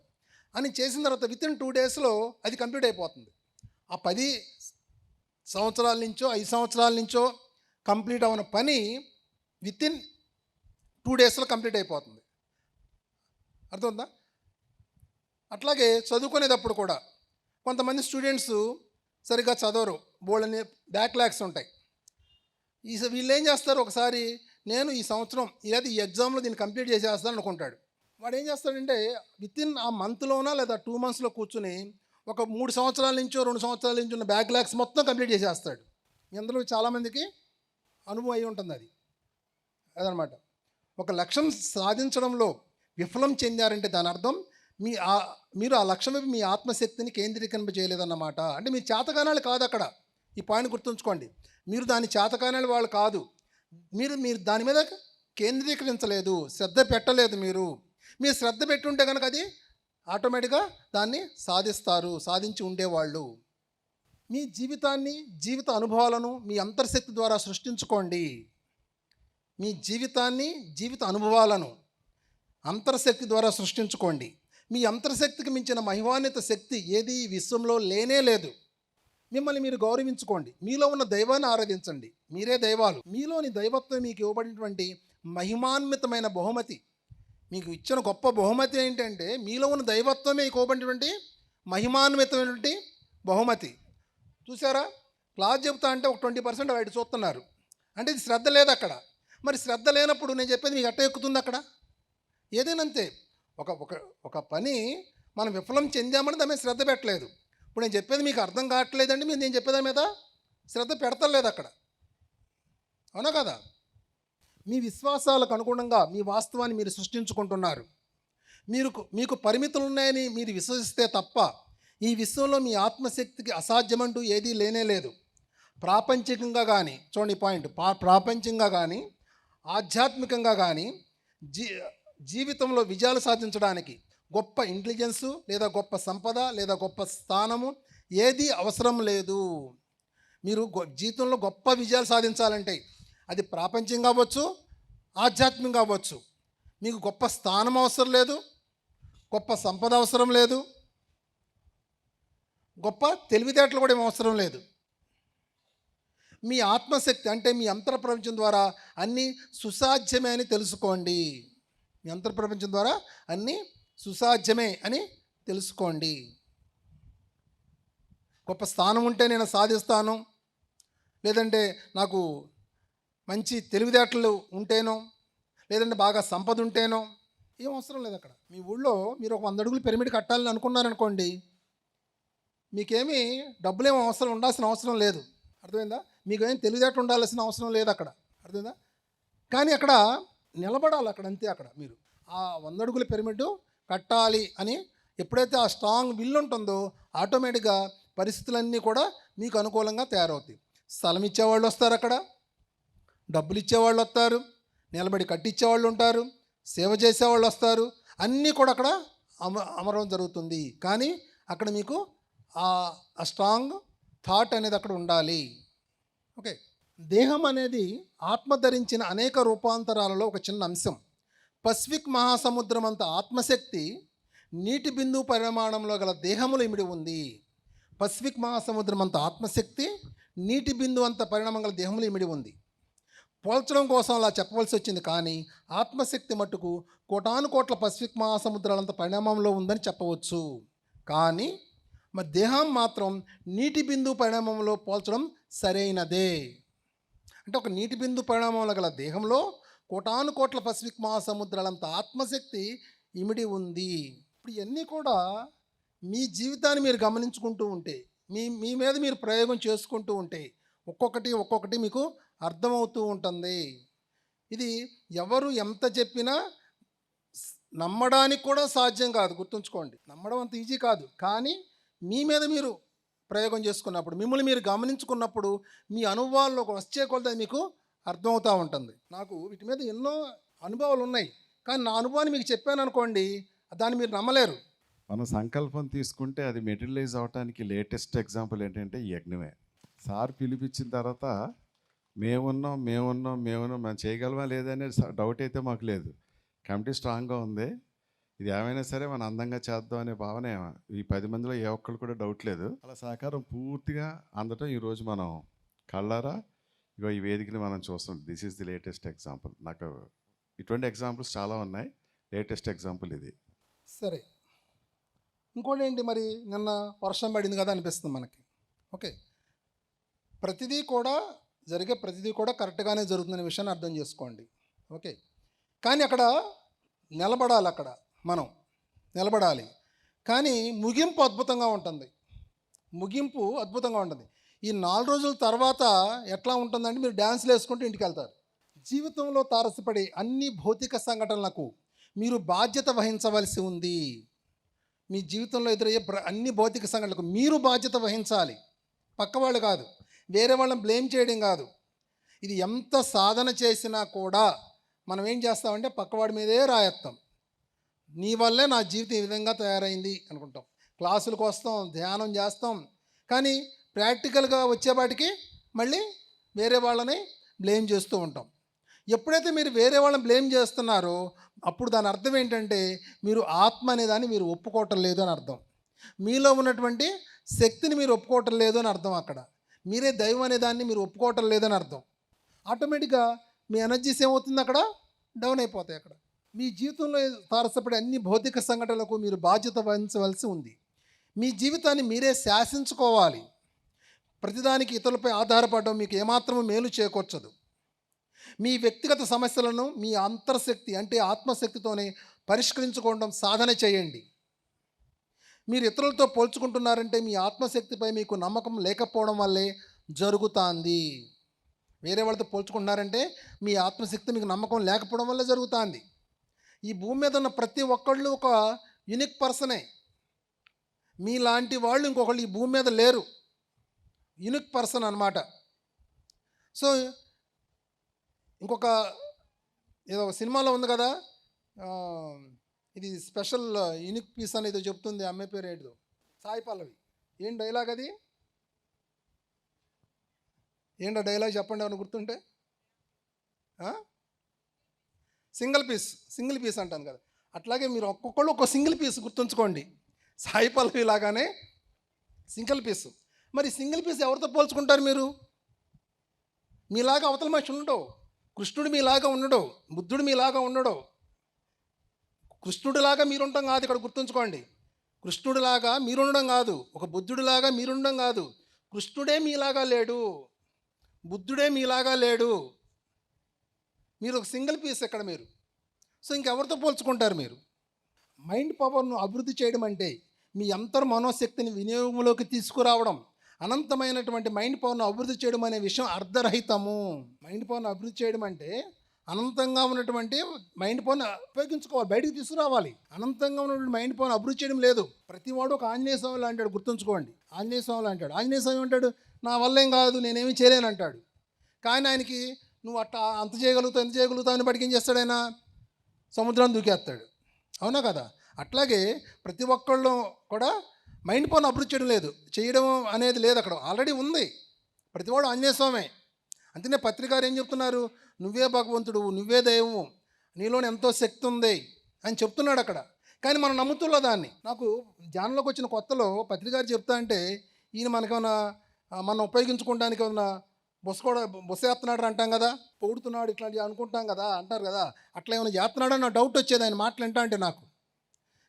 అని చేసిన తర్వాత వితిన్ 2 డేస్లో అది కంప్లీట్ అయిపోతుంది. ఆ 10 సంవత్సరాల నుంచో 5 సంవత్సరాల నుంచో కంప్లీట్ అవ్వని పని వితిన్ 2 డేస్లో కంప్లీట్ అయిపోతుంది. అర్థమవుతుందా? అట్లాగే చదువుకునేటప్పుడు కూడా కొంతమంది స్టూడెంట్స్ సరిగ్గా చదవరు, బోల్డని బ్యాక్లాగ్స్ ఉంటాయి. వీళ్ళు ఏం చేస్తారు, ఒకసారి నేను ఈ సంవత్సరం లేదా ఈ ఎగ్జామ్లో దీన్ని కంప్లీట్ చేసేస్తాను అనుకుంటాడు. వాడు ఏం చేస్తాడంటే వితిన్ ఆ మంత్లోనా లేదా 2 మంత్స్లో కూర్చుని ఒక 3 సంవత్సరాల నుంచో 2 సంవత్సరాల నుంచి ఉన్న బ్యాక్లాగ్స్ మొత్తం కంప్లీట్ చేసేస్తాడు. మీ అందరూ చాలామందికి అనుభవం అయి ఉంటుంది అది. అదనమాట. ఒక లక్ష్యం సాధించడంలో విఫలం చెందారంటే దాని అర్థం మీరు ఆ లక్ష్యం వైపు మీ ఆత్మశక్తిని కేంద్రీకరింపజేయలేదన్నమాట. అంటే మీ చేతకానాలు కాదు అక్కడ. ఈ పాయింట్ గుర్తుంచుకోండి. మీరు దాని చేతకానాలు వాళ్ళు కాదు. మీరు మీరు దాని మీద కేంద్రీకరించలేదు, శ్రద్ధ పెట్టలేదు. మీరు శ్రద్ధ పెట్టుంటే కనుక అది ఆటోమేటిక్గా దాన్ని సాధించి ఉండేవాళ్ళు. మీ జీవితాన్ని, జీవిత అనుభవాలను మీ అంతర్శక్తి ద్వారా సృష్టించుకోండి. మీ జీవితాన్ని, జీవిత అనుభవాలను అంతర్శక్తి ద్వారా సృష్టించుకోండి. మీ అంతర్శక్తికి మించిన మహిమాన్విత శక్తి ఏది ఈ విశ్వంలో లేనే లేదు. మిమ్మల్ని మీరు గౌరవించుకోండి. మీలో ఉన్న దైవాన్ని ఆరాధించండి. మీరే దైవాలు. మీలోని దైవత్వం మీకు ఇవ్వబడినటువంటి మహిమాన్వితమైన బహుమతి. మీకు ఇచ్చిన గొప్ప బహుమతి ఏంటంటే మీలో ఉన్న దైవత్వమే ఇవ్వబడినటువంటి మహిమాన్వితమైనటువంటి బహుమతి. చూసారా, క్లాస్ చెబుతా అంటే ఒక 20% బయట చూస్తున్నారు. అంటే ఇది శ్రద్ధ లేదు అక్కడ. మరి శ్రద్ధ లేనప్పుడు నేను చెప్పేది మీకు ఎట్ట ఎక్కుతుంది అక్కడ? ఏదైనా అంతే. ఒక పని మనం విఫలం చెందామని దాని మీద శ్రద్ధ పెట్టలేదు. ఇప్పుడు నేను చెప్పేది మీకు అర్థం కావట్లేదండి, నేను చెప్పేదాని మీద శ్రద్ధ పెడతలేదు అక్కడ. అవునా కదా? మీ విశ్వాసాలకు అనుగుణంగా మీ వాస్తవాన్ని మీరు సృష్టించుకుంటున్నారు. మీకు పరిమితులు ఉన్నాయని మీరు విశ్వసిస్తే తప్ప ఈ విశ్వంలో మీ ఆత్మశక్తికి అసాధ్యమంటూ ఏదీ లేనే లేదు. ప్రాపంచికంగా కానీ, చూడండి పాయింట్, ప్రాపంచికంగా కానీ ఆధ్యాత్మికంగా కానీ జీవితంలో విజయాలు సాధించడానికి గొప్ప ఇంటెలిజెన్సు లేదా గొప్ప సంపద లేదా గొప్ప స్థానము ఏదీ అవసరం లేదు. మీరు జీవితంలో గొప్ప విజయాలు సాధించాలంటే అది ప్రాపంచికంగా అవ్వచ్చు, ఆధ్యాత్మికంగా అవ్వచ్చు. మీకు గొప్ప స్థానం అవసరం లేదు, గొప్ప సంపద అవసరం లేదు, గొప్ప తెలివితేటలు కూడా ఏం అవసరం లేదు. మీ ఆత్మశక్తి అంటే మీ అంతర్ప్రపంచం ద్వారా అన్నీ సుసాధ్యమే అని తెలుసుకోండి. మీ అంతర్ప్రపంచం ద్వారా అన్నీ సుసాధ్యమే అని తెలుసుకోండి. గొప్ప స్థానం ఉంటే నేను సాధిస్తాను, లేదంటే నాకు మంచి తెలివితేటలు ఉంటేనో, లేదంటే బాగా సంపద ఉంటేనో ఏం అవసరం లేదు అక్కడ. మీ ఊళ్ళో మీరు ఒక 100 అడుగులు పిరమిడ్ కట్టాలని అనుకున్నారనుకోండి, మీకేమీ డబ్బులేమో ఉండాల్సిన అవసరం లేదు. అర్థమైందా? మీకు ఏం తెలివితేటలు ఉండాల్సిన అవసరం లేదు అక్కడ. అర్థమైందా? కానీ అక్కడ నిలబడాలి అక్కడ, అంతే. అక్కడ మీరు ఆ 100 అడుగుల పిరమిడ్ కట్టాలి అని ఎప్పుడైతే ఆ స్ట్రాంగ్ విల్ ఉంటుందో ఆటోమేటిక్గా పరిస్థితులన్నీ కూడా మీకు అనుకూలంగా తయారవుతాయి. స్థలం ఇచ్చేవాళ్ళు వస్తారు, అక్కడ డబ్బులు ఇచ్చేవాళ్ళు వస్తారు, నిలబడి కట్టించేవాళ్ళు ఉంటారు, సేవ చేసేవాళ్ళు వస్తారు, అన్నీ కూడా అక్కడ అమరం జరుగుతుంది. కానీ అక్కడ మీకు ఆ స్ట్రాంగ్ థాట్ అనేది అక్కడ ఉండాలి. ఓకే. దేహం అనేది ఆత్మ ధరించిన అనేక రూపాంతరాలలో ఒక చిన్న అంశం. పసిఫిక్ మహాసముద్రం అంత ఆత్మశక్తి నీటి బిందువు పరిమాణంలో గల దేహములు ఇమిడి ఉంది. పసిఫిక్ మహాసముద్రం అంత ఆత్మశక్తి నీటి బిందువు అంత పరిణామం గల దేహములు ఇమిడి ఉంది. పోల్చడం కోసం అలా చెప్పవలసి వచ్చింది. కానీ ఆత్మశక్తి మట్టుకు కోటాను కోట్ల పసిఫిక్ మహాసముద్రాలంత పరిణామంలో ఉందని చెప్పవచ్చు. కానీ మరి దేహం మాత్రం నీటి బిందువు పరిణామంలో పోల్చడం సరైనదే. అంటే ఒక నీటి బిందు పరిణామంలో గల దేహంలో కోటాను కోట్ల పసిఫిక్ మహాసముద్రాలంత ఆత్మశక్తి ఇమిడి ఉంది. ఇప్పుడు ఇవన్నీ కూడా మీ జీవితాన్ని మీరు గమనించుకుంటూ ఉంటే, మీ మీద మీరు ప్రయోగం చేసుకుంటూ ఉంటే ఒక్కొక్కటి మీకు అర్థమవుతూ ఉంటుంది. ఇది ఎవరు ఎంత చెప్పినా నమ్మడానికి కూడా సాధ్యం కాదు. గుర్తుంచుకోండి, నమ్మడం అంత ఈజీ కాదు. కానీ మీ మీద మీరు ప్రయోగం చేసుకున్నప్పుడు, మిమ్మల్ని మీరు గమనించుకున్నప్పుడు మీ అనుభవాల్లో వచ్చే కొలది మీకు అర్థమవుతూ ఉంటుంది. నాకు వీటి మీద ఎన్నో అనుభవాలు ఉన్నాయి. కానీ నా అనుభవాన్ని మీకు చెప్పాను అనుకోండి, దాన్ని మీరు నమ్మలేరు. మనం సంకల్పం తీసుకుంటే అది మెటీరియలైజ్ అవడానికి లేటెస్ట్ ఎగ్జాంపుల్ ఏంటంటే యజ్ఞమే. సార్ పిలిపించిన తర్వాత మేమున్నాం మేము చేయగలమా లేదనే డౌట్ అయితే మాకు లేదు. కమిటీ స్ట్రాంగ్గా ఉంది, ఇది ఏమైనా సరే మనం అందంగా చేద్దాం అనే భావన ఈ 10 మందిలో ఏ ఒక్కరు కూడా డౌట్ లేదు. అలా సహకారం పూర్తిగా అందటం ఈరోజు మనం కళ్ళారా ఇగో ఈ వేదికని మనం చూస్తున్నాం. This is the latest example. నాకు ఇటువంటి ఎగ్జాంపుల్స్ చాలా ఉన్నాయి, లేటెస్ట్ ఎగ్జాంపుల్ ఇది. సరే, ఇంకోటి ఏంటి, మరి నిన్న వర్షం పడింది కదా అనిపిస్తుంది మనకి. ఓకే, ప్రతిదీ కూడా కరెక్ట్గానే జరుగుతుందనే విషయాన్ని అర్థం చేసుకోండి. ఓకే, కానీ అక్కడ నిలబడాలి. అక్కడ మనం నిలబడాలి. కానీ ముగింపు అద్భుతంగా ఉంటుంది. ముగింపు అద్భుతంగా ఉంటుంది. ఈ 4 రోజుల తర్వాత ఎట్లా ఉంటుందంటే మీరు డ్యాన్స్లు వేసుకుంటూ ఇంటికి వెళ్తారు. జీవితంలో తారసపడే అన్ని భౌతిక సంఘటనలకు మీరు బాధ్యత వహించవలసి ఉంది. మీ జీవితంలో ఎదురయ్యే అన్ని భౌతిక సంఘటనలకు మీరు బాధ్యత వహించాలి, పక్కవాళ్ళు కాదు. వేరే వాళ్ళని బ్లేమ్ చేయడం కాదు. ఇది ఎంత సాధన చేసినా కూడా మనం ఏం చేస్తామంటే పక్కవాడి మీదే రాయేస్తాం. నీ వల్లే నా జీవితం ఈ విధంగా తయారైంది అనుకుంటాం. క్లాసులకు వస్తాం, ధ్యానం చేస్తాం, కానీ ప్రాక్టికల్గా వచ్చేపాటికి మళ్ళీ వేరే వాళ్ళని బ్లేమ్ చేస్తూ ఉంటాం. ఎప్పుడైతే మీరు వేరే వాళ్ళని బ్లేమ్ చేస్తున్నారో అప్పుడు దాని అర్థం ఏంటంటే మీరు ఆత్మ అనేదాన్ని మీరు ఒప్పుకోవటం లేదు అని అర్థం. మీలో ఉన్నటువంటి శక్తిని మీరు ఒప్పుకోవటం లేదు అని అర్థం. అక్కడ మీరే దైవం అనేదాన్ని మీరు ఒప్పుకోవటం లేదని అర్థం. ఆటోమేటిక్గా మీ ఎనర్జీస్ ఏమవుతుంది, అక్కడ డౌన్ అయిపోతాయి. అక్కడ మీ జీవితంలో తారసపడే అన్ని భౌతిక సంఘటనలకు మీరు బాధ్యత వహించవలసి ఉంది. మీ జీవితాన్ని మీరే శాసించుకోవాలి. ప్రతిదానికి ఇతరులపై ఆధారపడడం మీకు ఏమాత్రము మేలు చేకూర్చదు. మీ వ్యక్తిగత సమస్యలను మీ అంతర్శక్తి అంటే ఆత్మశక్తితోనే పరిష్కరించుకోవడం సాధన చేయండి. మీరు ఇతరులతో పోల్చుకుంటున్నారంటే మీ ఆత్మశక్తిపై మీకు నమ్మకం లేకపోవడం వల్లే జరుగుతుంది. వేరే వాళ్ళతో పోల్చుకుంటున్నారంటే మీ ఆత్మశక్తి మీకు నమ్మకం లేకపోవడం వల్ల జరుగుతుంది. ఈ భూమి మీద ఉన్న ప్రతి ఒక్కళ్ళు ఒక యూనిక్ పర్సనే. మీలాంటి వాళ్ళు ఇంకొకళ్ళు ఈ భూమి మీద లేరు. యూనిక్ పర్సన్ అన్నమాట. సో ఇంకొక ఏదో ఒక సినిమాలో ఉంది కదా, ఇది స్పెషల్ యూనిక్ పీస్ అనేది చెప్తుంది. అమ్మాయి పేరు ఏంటిదో, సాయి పల్లవి. ఏం డైలాగ్ అది? ఏంటో డైలాగ్ చెప్పండి ఏమైనా గుర్తుంటే. సింగిల్ పీస్ అంటాను కదా. అట్లాగే మీరు ఒక్కొక్కళ్ళు ఒక సింగిల్ పీస్ గుర్తుంచుకోండి. సాయి పల్లవి లాగానే సింగిల్ పీస్. మరి సింగిల్ పీస్ ఎవరితో పోల్చుకుంటారు మీరు? మీలాగా అవతల మనిషి ఉండడు. కృష్ణుడు మీలాగా ఉండడు, బుద్ధుడు మీలాగా ఉండడు. కృష్ణుడిలాగా మీరుండడం కాదు, ఇక్కడ గుర్తుంచుకోండి. కృష్ణుడిలాగా మీరుండడం కాదు, ఒక బుద్ధుడిలాగా మీరుండడం కాదు. కృష్ణుడే మీలాగా లేడు, బుద్ధుడే మీలాగా లేడు. మీరు ఒక సింగిల్ పీస్ ఎక్కడ మీరు. సో ఇంకెవరితో పోల్చుకుంటారు మీరు? మైండ్ పవర్ను అభివృద్ధి చేయడం అంటే మీ మనోశక్తిని వినియోగంలోకి తీసుకురావడం. అనంతమైనటువంటి మైండ్ పవర్ను అభివృద్ధి చేయడం అనే విషయం అర్ధరహితము. మైండ్ పవర్ను అభివృద్ధి చేయడం అంటే అనంతంగా ఉన్నటువంటి మైండ్ పవర్ను ఉపయోగించుకోవాలి, బయటికి తీసుకురావాలి. అనంతంగా ఉన్నటువంటి మైండ్ పవర్ను అభివృద్ధి చేయడం లేదు. ప్రతివాడు ఒక ఆంజనేయ స్వామి అంటాడు, గుర్తుంచుకోండి. ఆంజనేయ స్వామి అంటాడు. ఆంజనేయ స్వామి అంటాడు, నా వల్ల ఏం కాదు, నేనేమి చేయలేను అంటాడు. కానీ ఆయనకి నువ్వు అట్లా అంత చేయగలుగుతావు, ఎంత చేయగలుగుతావు అని బడికి ఏం చేస్తాడు ఆయన? సముద్రాన్ని దూకేస్తాడు. అవునా కదా? అట్లాగే ప్రతి ఒక్కళ్ళు కూడా మైండ్ పవర్ను అభివృద్ధి చేయడం అనేది లేదు. అక్కడ ఆల్రెడీ ఉంది. ప్రతివాడు ఆంజనేయ స్వామి. అంతనే పత్రికారు ఏం చెప్తున్నారు? నువ్వే భగవంతుడు, నువ్వే దైవం, నీలోనే ఎంతో శక్తి ఉంది అని చెప్తున్నాడు అక్కడ. కానీ మనం నమ్ముతున్నా దాన్ని. నాకు ధ్యానంలోకి వచ్చిన కొత్తలో పత్రికారు చెప్తా అంటే ఈయన మనకేమన్నా మనం ఉపయోగించుకోవడానికి ఏమన్నా బొస్సేస్తున్నాడు అంటాం కదా, పొగుడుతున్నాడు ఇట్లాంటివి అనుకుంటాం కదా, అంటారు కదా. అట్లా ఏమైనా చేస్తున్నాడో నా డౌట్ వచ్చేది ఆయన మాటలు వింటా అంటే నాకు.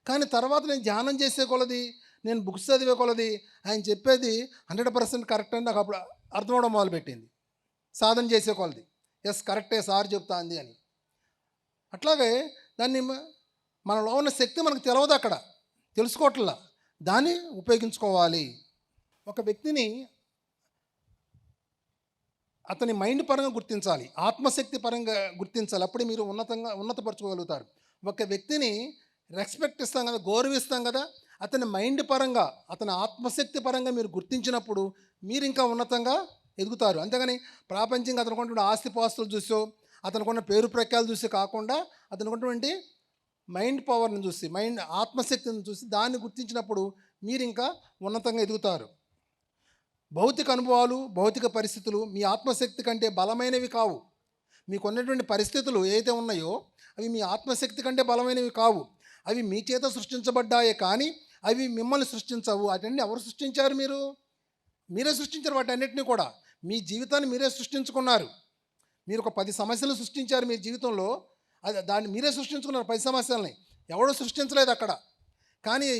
కానీ తర్వాత నేను ధ్యానం చేసే కొలది, నేను బుక్స్ చదివే కొలది ఆయన చెప్పేది 100% కరెక్ట్ అని నాకు అప్పుడు అర్థమవడం మొదలుపెట్టింది. సాధన చేసే కొలది ఎస్ కరెక్టే సార్ చెప్తాంది అని. అట్లాగే దాన్ని మనలో ఉన్న శక్తి మనకు తెలియదు, అక్కడ తెలుసుకోవట్లా, దాన్ని ఉపయోగించుకోవాలి. ఒక వ్యక్తిని అతని మైండ్ పరంగా గుర్తించాలి, ఆత్మశక్తి పరంగా గుర్తించాలి. అప్పుడే మీరు ఉన్నతపరచుకోగలుగుతారు. ఒక వ్యక్తిని రెస్పెక్ట్ ఇస్తాం కదా, గౌరవిస్తాం కదా, అతని మైండ్ పరంగా, అతని ఆత్మశక్తి పరంగా మీరు గుర్తించినప్పుడు మీరు ఇంకా ఉన్నతంగా ఎదుగుతారు. అంతేగాని ప్రాపంచంగా అతనికి ఉన్నటువంటి ఆస్తిపాస్తులు చూసో, అతనికి ఉన్న పేరు ప్రఖ్యాలు చూసి కాకుండా అతనికి ఉన్నటువంటి మైండ్ పవర్ని చూసి, మైండ్ ఆత్మశక్తిని చూసి దాన్ని గుర్తించినప్పుడు మీరు ఇంకా ఉన్నతంగా ఎదుగుతారు. భౌతిక అనుభవాలు, భౌతిక పరిస్థితులు మీ ఆత్మశక్తి కంటే బలమైనవి కావు. మీకు ఉన్నటువంటి పరిస్థితులు ఏదైతే ఉన్నాయో అవి మీ ఆత్మశక్తి కంటే బలమైనవి కావు. అవి మీ చేత సృష్టించబడ్డాయే కానీ అవి మిమ్మల్ని సృష్టించవు. వాటన్ని ఎవరు సృష్టించారు? మీరే సృష్టించారు వాటి అన్నిటినీ కూడా. మీ జీవితాన్ని మీరే సృష్టించుకున్నారు. మీరు ఒక 10 సమస్యలు సృష్టించారు మీ జీవితంలో, దాన్ని మీరే సృష్టించుకున్నారు. 10 సమస్యలని ఎవడో సృష్టించలేదు అక్కడ. కానీ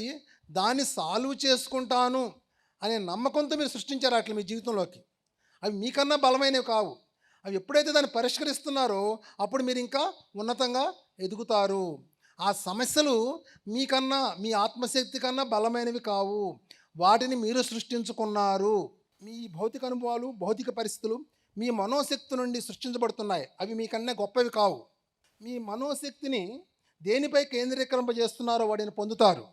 దాన్ని సాల్వ్ చేసుకుంటాను అనే నమ్మకంతో మీరు సృష్టించారు అట్లా మీ జీవితంలోకి. అవి మీకన్నా బలమైనవి కావు. అవి ఎప్పుడైతే దాన్ని పరిష్కరిస్తున్నారో అప్పుడు మీరు ఇంకా ఉన్నతంగా ఎదుగుతారు. ఆ సమస్యలు మీకన్నా మీ ఆత్మశక్తి కన్నా బలమైనవి కావు. వాటిని మీరు సృష్టించుకున్నారు. మీ భౌతిక అనుభవాలు, భౌతిక పరిస్థితులు మీ మనోశక్తి నుండి సృష్టించబడుతున్నాయి. అవి మీకన్నా గొప్పవి కావు. మీ మనోశక్తిని దేనిపై కేంద్రీకరింపజేస్తున్నారో వాటిని పొందుతారు.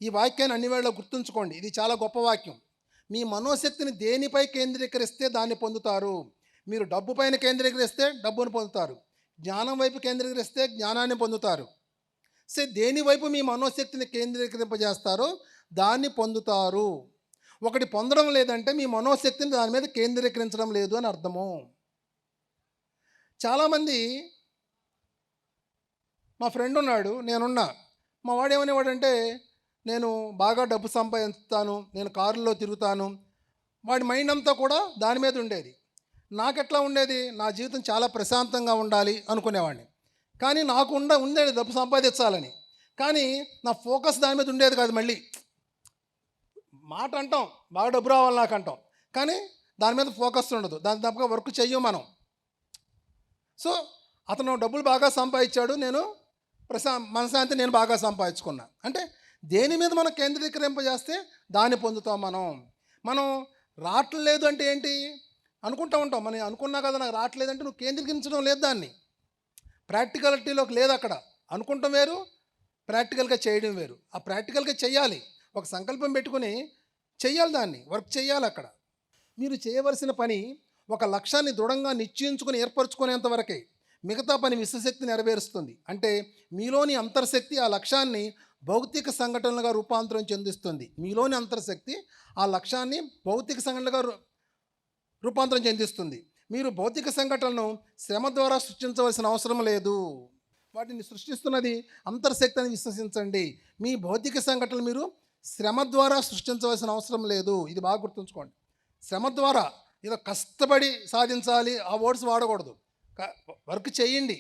ఈ వాక్యాన్ని అన్ని వేళలా గుర్తుంచుకోండి. ఇది చాలా గొప్ప వాక్యం. మీ మనోశక్తిని దేనిపై కేంద్రీకరిస్తే దాన్ని పొందుతారు. మీరు డబ్బు పైన కేంద్రీకరిస్తే డబ్బును పొందుతారు. జ్ఞానం వైపు కేంద్రీకరిస్తే జ్ఞానాన్ని పొందుతారు. సో దేని వైపు మీ మనోశక్తిని కేంద్రీకరింపజేస్తారో దాన్ని పొందుతారు. ఒకటి పొందడం లేదంటే మీ మనోశక్తిని దాని మీద కేంద్రీకరించడం లేదు అని అర్థము. చాలామంది, మా ఫ్రెండ్ ఉన్నాడు, నేనున్నా. మా వాడు ఏమనేవాడంటే, నేను బాగా డబ్బు సంపాదిస్తాను, నేను కారులో తిరుగుతాను. వాడి మైండ్ అంతా కూడా దాని మీద ఉండేది. నాకెట్లా ఉండేది, నా జీవితం చాలా ప్రశాంతంగా ఉండాలి అనుకునేవాడిని. కానీ నాకు ఉండేది డబ్బు సంపాదించాలని. కానీ నా ఫోకస్ దాని మీద ఉండేది కాదు. మళ్ళీ మాట అంటాం, బాగా డబ్బు రావాలి నాకు అంటాం, కానీ దాని మీద ఫోకస్ ఉండదు. దాని తప్పగా వర్క్ చెయ్యం మనం. సో అతను డబ్బులు బాగా సంపాదించాడు, నేను మనశాంతి నేను బాగా సంపాదించుకున్నా. అంటే దేని మీద మనం కేంద్రీకరింపజేస్తే దాన్ని పొందుతాం. మనం రావట్లేదు అంటే ఏంటి అనుకుంటూ ఉంటాం. మనం అనుకున్నా కదా నాకు రావట్లేదంటే నువ్వు కేంద్రీకరించడం లేదు, దాన్ని ప్రాక్టికాలిటీలోకి లేదు. అక్కడ అనుకుంటాం వేరు, ప్రాక్టికల్గా చేయడం వేరు. ఆ ప్రాక్టికల్గా చెయ్యాలి, ఒక సంకల్పం పెట్టుకుని చెయ్యాలి, దాన్ని వర్క్ చేయాలి. అక్కడ మీరు చేయవలసిన పని ఒక లక్ష్యాన్ని దృఢంగా నిశ్చయించుకుని ఏర్పరచుకునేంత వరకే మిగతా పని విశ్వశక్తి నెరవేరుస్తుంది. అంటే మీలోని అంతర్శక్తి ఆ లక్ష్యాన్ని భౌతిక సంఘటనలుగా రూపాంతరం చెందిస్తుంది. మీలోని అంతర్శక్తి ఆ లక్ష్యాన్ని భౌతిక సంఘటనలుగా రూపాంతరం చెందిస్తుంది. మీరు భౌతిక సంఘటనలను శ్రమ ద్వారా సృష్టించవలసిన అవసరం లేదు. వాటిని సృష్టిస్తున్నది అంతర్శక్తి అని విశ్వసించండి. మీ భౌతిక సంఘటనలు మీరు శ్రమ ద్వారా సృష్టించవలసిన అవసరం లేదు. ఇది బాగా గుర్తుంచుకోండి. శ్రమ ద్వారా ఏదో కష్టపడి సాధించాలి ఆ వర్డ్స్ వాడకూడదు. వర్క్ చేయండి,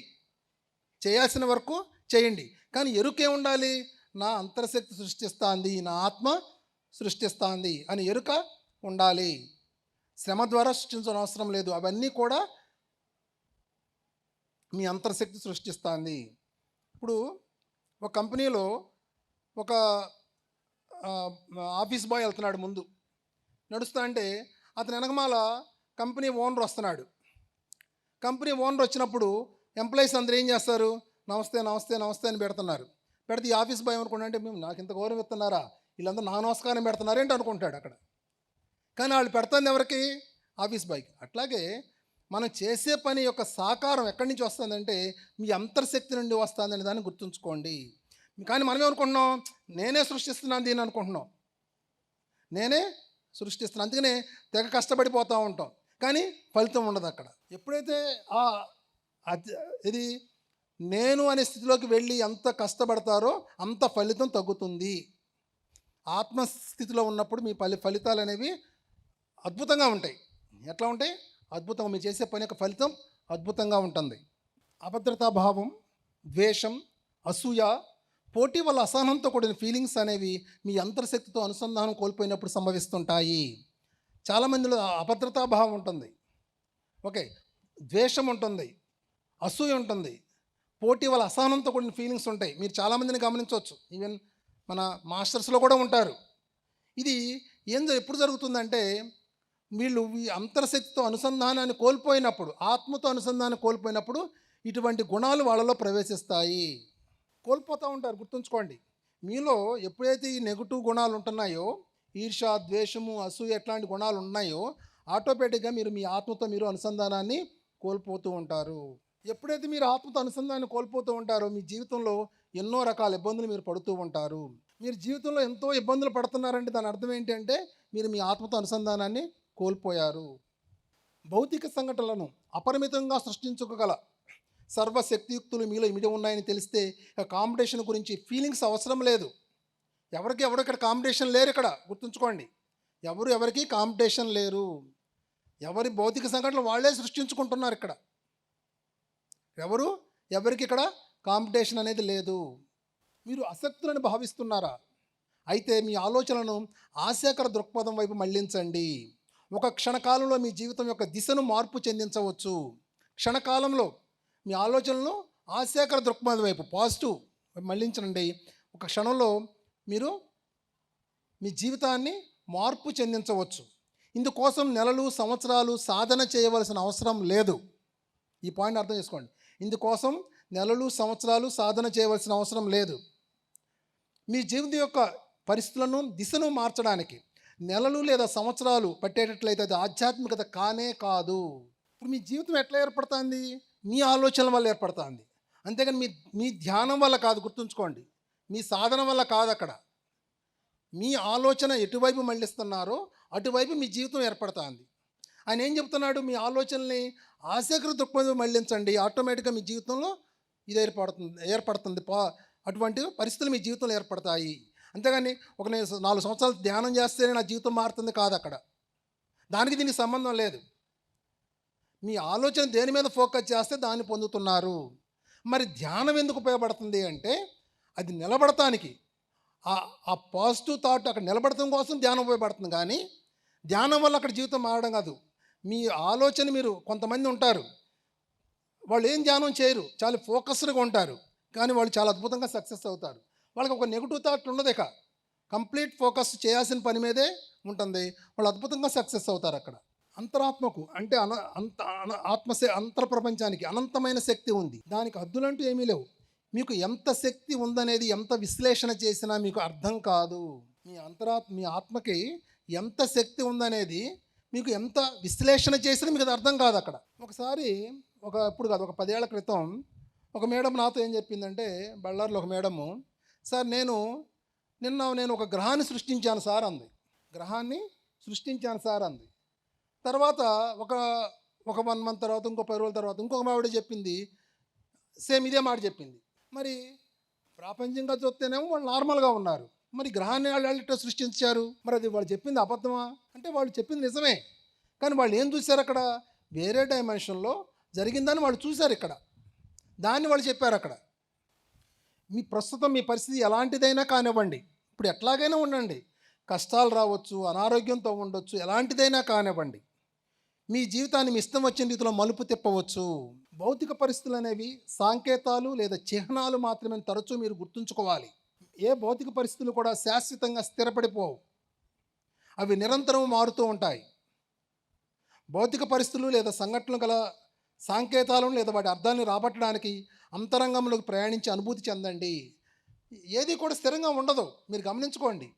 చేయాల్సిన వర్క్ చేయండి, కానీ ఎరుకే ఉండాలి. నా అంతర్శక్తి సృష్టిస్తుంది, నా ఆత్మ సృష్టిస్తుంది అని ఎరుక ఉండాలి. శ్రమ ద్వారా సృష్టించడం అవసరం లేదు. అవన్నీ కూడా మీ అంతర్శక్తి సృష్టిస్తుంది. ఇప్పుడు ఒక కంపెనీలో ఒక ఆఫీస్ బాయ్ వెళ్తున్నాడు, ముందు నడుస్తా అంటే అతని వెనకమాల కంపెనీ ఓనర్ వస్తున్నాడు. కంపెనీ ఓనర్ వచ్చినప్పుడు ఎంప్లాయీస్ అందరూ ఏం చేస్తారు, నమస్తే నమస్తే నమస్తే అని పెడుతున్నారు. పెడితే ఈ ఆఫీస్ బాయ్ అనుకుంటా అంటే మేము నాకు ఇంత గౌరవం ఇస్తున్నారా, వీళ్ళందరూ నా నమస్కారం పెడుతున్నారేంటి అనుకుంటాడు అక్కడ. కానీ వాళ్ళు పెడుతుంది ఎవరికి, ఆఫీస్ బాయ్కి. అట్లాగే మనం చేసే పని యొక్క సాకారం ఎక్కడి నుంచి వస్తుందంటే మీ అంతర్శక్తి నుండి వస్తుందని దాన్ని గుర్తుంచుకోండి. కానీ మనం ఏమనుకుంటున్నాం, నేనే సృష్టిస్తున్నాను దీన్ని అనుకుంటున్నాం, నేనే సృష్టిస్తున్నాను, అందుకనే తెగ కష్టపడిపోతూ ఉంటాం, కానీ ఫలితం ఉండదు అక్కడ. ఎప్పుడైతే ఇది నేను అనే స్థితిలోకి వెళ్ళి ఎంత కష్టపడతారో అంత ఫలితం తగ్గుతుంది. ఆత్మస్థితిలో ఉన్నప్పుడు మీ ఫలితాలు అనేవి అద్భుతంగా ఉంటాయి. ఎట్లా ఉంటాయి, అద్భుతంగా. మీరు చేసే పని యొక్క ఫలితం అద్భుతంగా ఉంటుంది. అభద్రతాభావం, ద్వేషం, అసూయ, పోటీ వల్ల అసహనంతో కూడిన ఫీలింగ్స్ అనేవి మీ అంతర్శక్తితో అనుసంధానం కోల్పోయినప్పుడు సంభవిస్తుంటాయి. చాలామందిలో అభద్రతాభావం ఉంటుంది, ఓకే, ద్వేషం ఉంటుంది, అసూయ ఉంటుంది, పోటీ వల్ల అసహనంతో కూడిన ఫీలింగ్స్ ఉంటాయి. మీరు చాలామందిని గమనించవచ్చు, ఈవెన్ మన మాస్టర్స్లో కూడా ఉంటారు. ఇది ఎప్పుడు జరుగుతుందంటే వీళ్ళు ఈ అంతర్శక్తితో అనుసంధానాన్ని కోల్పోయినప్పుడు, ఆత్మతో అనుసంధానం కోల్పోయినప్పుడు ఇటువంటి గుణాలు వాళ్ళలో ప్రవేశిస్తాయి. కోల్పోతూ ఉంటారు. గుర్తుంచుకోండి, మీలో ఎప్పుడైతే ఈ నెగిటివ్ గుణాలు ఉంటున్నాయో, ఈర్ష్య, ద్వేషము, అసూయ ఎట్లాంటి గుణాలు ఉన్నాయో ఆటోమేటిక్గా మీరు మీ ఆత్మతో మీరు అనుసంధానాన్ని కోల్పోతూ ఉంటారు. ఎప్పుడైతే మీరు ఆత్మతో అనుసంధానాన్ని కోల్పోతూ ఉంటారో మీ జీవితంలో ఎన్నో రకాల ఇబ్బందులు మీరు పడుతూ ఉంటారు. మీరు జీవితంలో ఎంతో ఇబ్బందులు పడుతున్నారంటే దాని అర్థం ఏంటంటే మీరు మీ ఆత్మతో అనుసంధానాన్ని కోల్పోయారు. భౌతిక సంఘటనలను అపరిమితంగా సృష్టించుకోగల సర్వశక్తియుక్తులు మీలో ఇమిడి ఉన్నాయని తెలిస్తే కాంపిటీషన్ గురించి ఫీలింగ్స్ అవసరం లేదు. ఎవరు ఇక్కడ కాంపిటీషన్ లేరు. ఇక్కడ గుర్తుంచుకోండి, ఎవరికి కాంపిటీషన్ లేరు. ఎవరి భౌతిక సంఘటనలు వాళ్ళే సృష్టించుకుంటున్నారు. ఇక్కడ ఎవరికి ఇక్కడ కాంపిటీషన్ అనేది లేదు. మీరు అసక్తులను భావిస్తున్నారా? అయితే మీ ఆలోచనలను ఆశాకర దృక్పథం వైపు మళ్లించండి. ఒక క్షణకాలంలో మీ జీవితం యొక్క దిశను మార్పు చెందించవచ్చు. క్షణకాలంలో మీ ఆలోచనలను ఆశాకర దృక్పథం వైపు, పాజిటివ్ మళ్ళించండి. ఒక క్షణంలో మీరు మీ జీవితాన్ని మార్పు చెందించవచ్చు. ఇందుకోసం నెలలు, సంవత్సరాలు సాధన చేయవలసిన అవసరం లేదు. ఈ పాయింట్ అర్థం చేసుకోండి. ఇందుకోసం నెలలు, సంవత్సరాలు సాధన చేయవలసిన అవసరం లేదు. మీ జీవితం యొక్క పరిస్థితులను, దిశను మార్చడానికి నెలలు లేదా సంవత్సరాలు పట్టేటట్లయితే అది ఆధ్యాత్మికత కానే కాదు. ఇప్పుడు మీ జీవితం ఎట్లా ఏర్పడుతుంది? మీ ఆలోచనల వల్ల ఏర్పడుతుంది. అంతేగాని మీ మీ ధ్యానం వల్ల కాదు. గుర్తుంచుకోండి, మీ సాధన వల్ల కాదు. అక్కడ మీ ఆలోచన ఎటువైపు మళ్ళిస్తున్నారో అటువైపు మీ జీవితం ఏర్పడుతుంది. ఆయన ఏం చెప్తున్నాడు? మీ ఆలోచనల్ని ఆసక్తి దృక్పథం మళ్ళించండి, ఆటోమేటిక్గా మీ జీవితంలో ఇది ఏర్పడుతుంది. అటువంటి పరిస్థితులు మీ జీవితంలో ఏర్పడతాయి. అంతేగాని నేను 4 సంవత్సరాలు ధ్యానం చేస్తేనే నా జీవితం మారుతుంది కాదు. అక్కడ దానికి దీనికి సంబంధం లేదు. మీ ఆలోచన దేని మీద ఫోకస్ చేస్తే దాన్ని పొందుతున్నారు. మరి ధ్యానం ఎందుకు ఉపయోగపడుతుంది అంటే అది నిలబడటానికి, ఆ పాజిటివ్ థాట్ అక్కడ నిలబడటం కోసం ధ్యానం ఉపయోగపడుతుంది. కానీ ధ్యానం వల్ల అక్కడ జీవితం మారడం కాదు. మీ ఆలోచన, మీరు కొంతమంది ఉంటారు, వాళ్ళు ఏం ధ్యానం చేయరు, చాలా ఫోకస్డ్గా ఉంటారు, కానీ వాళ్ళు చాలా అద్భుతంగా సక్సెస్ అవుతారు. వాళ్ళకి ఒక నెగిటివ్ థాట్ ఉండదు. ఇక కంప్లీట్ ఫోకస్ చేయాల్సిన పని మీదే ఉంటుంది. వాళ్ళు అద్భుతంగా సక్సెస్ అవుతారు. అక్కడ అంతరాత్మకు అంటే అంతర ప్రపంచానికి అనంతమైన శక్తి ఉంది. దానికి హద్దులంటూ ఏమీ లేవు. మీకు ఎంత శక్తి ఉందనేది ఎంత విశ్లేషణ చేసినా మీకు అర్థం కాదు. మీ ఆత్మకి ఎంత శక్తి ఉందనేది మీకు ఎంత విశ్లేషణ చేసినా మీకు అది అర్థం కాదు. అక్కడ ఒకసారి ఇప్పుడు కాదు, ఒక 10 ఏళ్ల క్రితం ఒక మేడం నాతో ఏం చెప్పిందంటే, బళ్ళారిలో ఒక మేడము, సార్ నిన్న ఒక గ్రహాన్ని సృష్టించాను సార్ అంది. గ్రహాన్ని సృష్టించాను సార్ అంది. తర్వాత ఒక 1 మంత్ తర్వాత, ఇంకో 10 రోజుల తర్వాత ఇంకొక ఆవిడ చెప్పింది, సేమ్ ఇదే మాట చెప్పింది. మరి ప్రాపంచికంగా చూస్తేనేమో వాళ్ళు నార్మల్గా ఉన్నారు. మరి గ్రహాన్ని వాళ్ళు సృష్టించారు. మరి అది వాళ్ళు చెప్పింది అబద్ధమా అంటే వాళ్ళు చెప్పింది నిజమే. కానీ వాళ్ళు ఏం చూశారు? అక్కడ వేరే డైమెన్షన్లో జరిగిందని వాళ్ళు చూశారు. ఇక్కడ దాన్ని వాళ్ళు చెప్పారు. అక్కడ ప్రస్తుతం మీ పరిస్థితి ఎలాంటిదైనా కానివ్వండి, ఇప్పుడు ఎట్లాగైనా ఉండండి, కష్టాలు రావచ్చు, అనారోగ్యంతో ఉండొచ్చు, ఎలాంటిదైనా కానివ్వండి, మీ జీవితాన్ని మీ ఇష్టం వచ్చిన రీతిలో మలుపు తిప్పవచ్చు. భౌతిక పరిస్థితులు అనేవి సంకేతాలు లేదా చిహ్నాలు మాత్రమే తరచూ మీరు గుర్తుంచుకోవాలి. ఏ భౌతిక పరిస్థితులు కూడా శాశ్వతంగా స్థిరపడిపోవు, అవి నిరంతరం మారుతూ ఉంటాయి. భౌతిక పరిస్థితులు లేదా సంఘటనలు గల సంకేతాలను లేదా వాటి అర్థాన్ని రాబట్టడానికి అంతరంగంలోకి ప్రయాణించి అనుభూతి చెందండి. ఏది కూడా స్థిరంగా ఉండదు. మీరు గమనించుకోండి.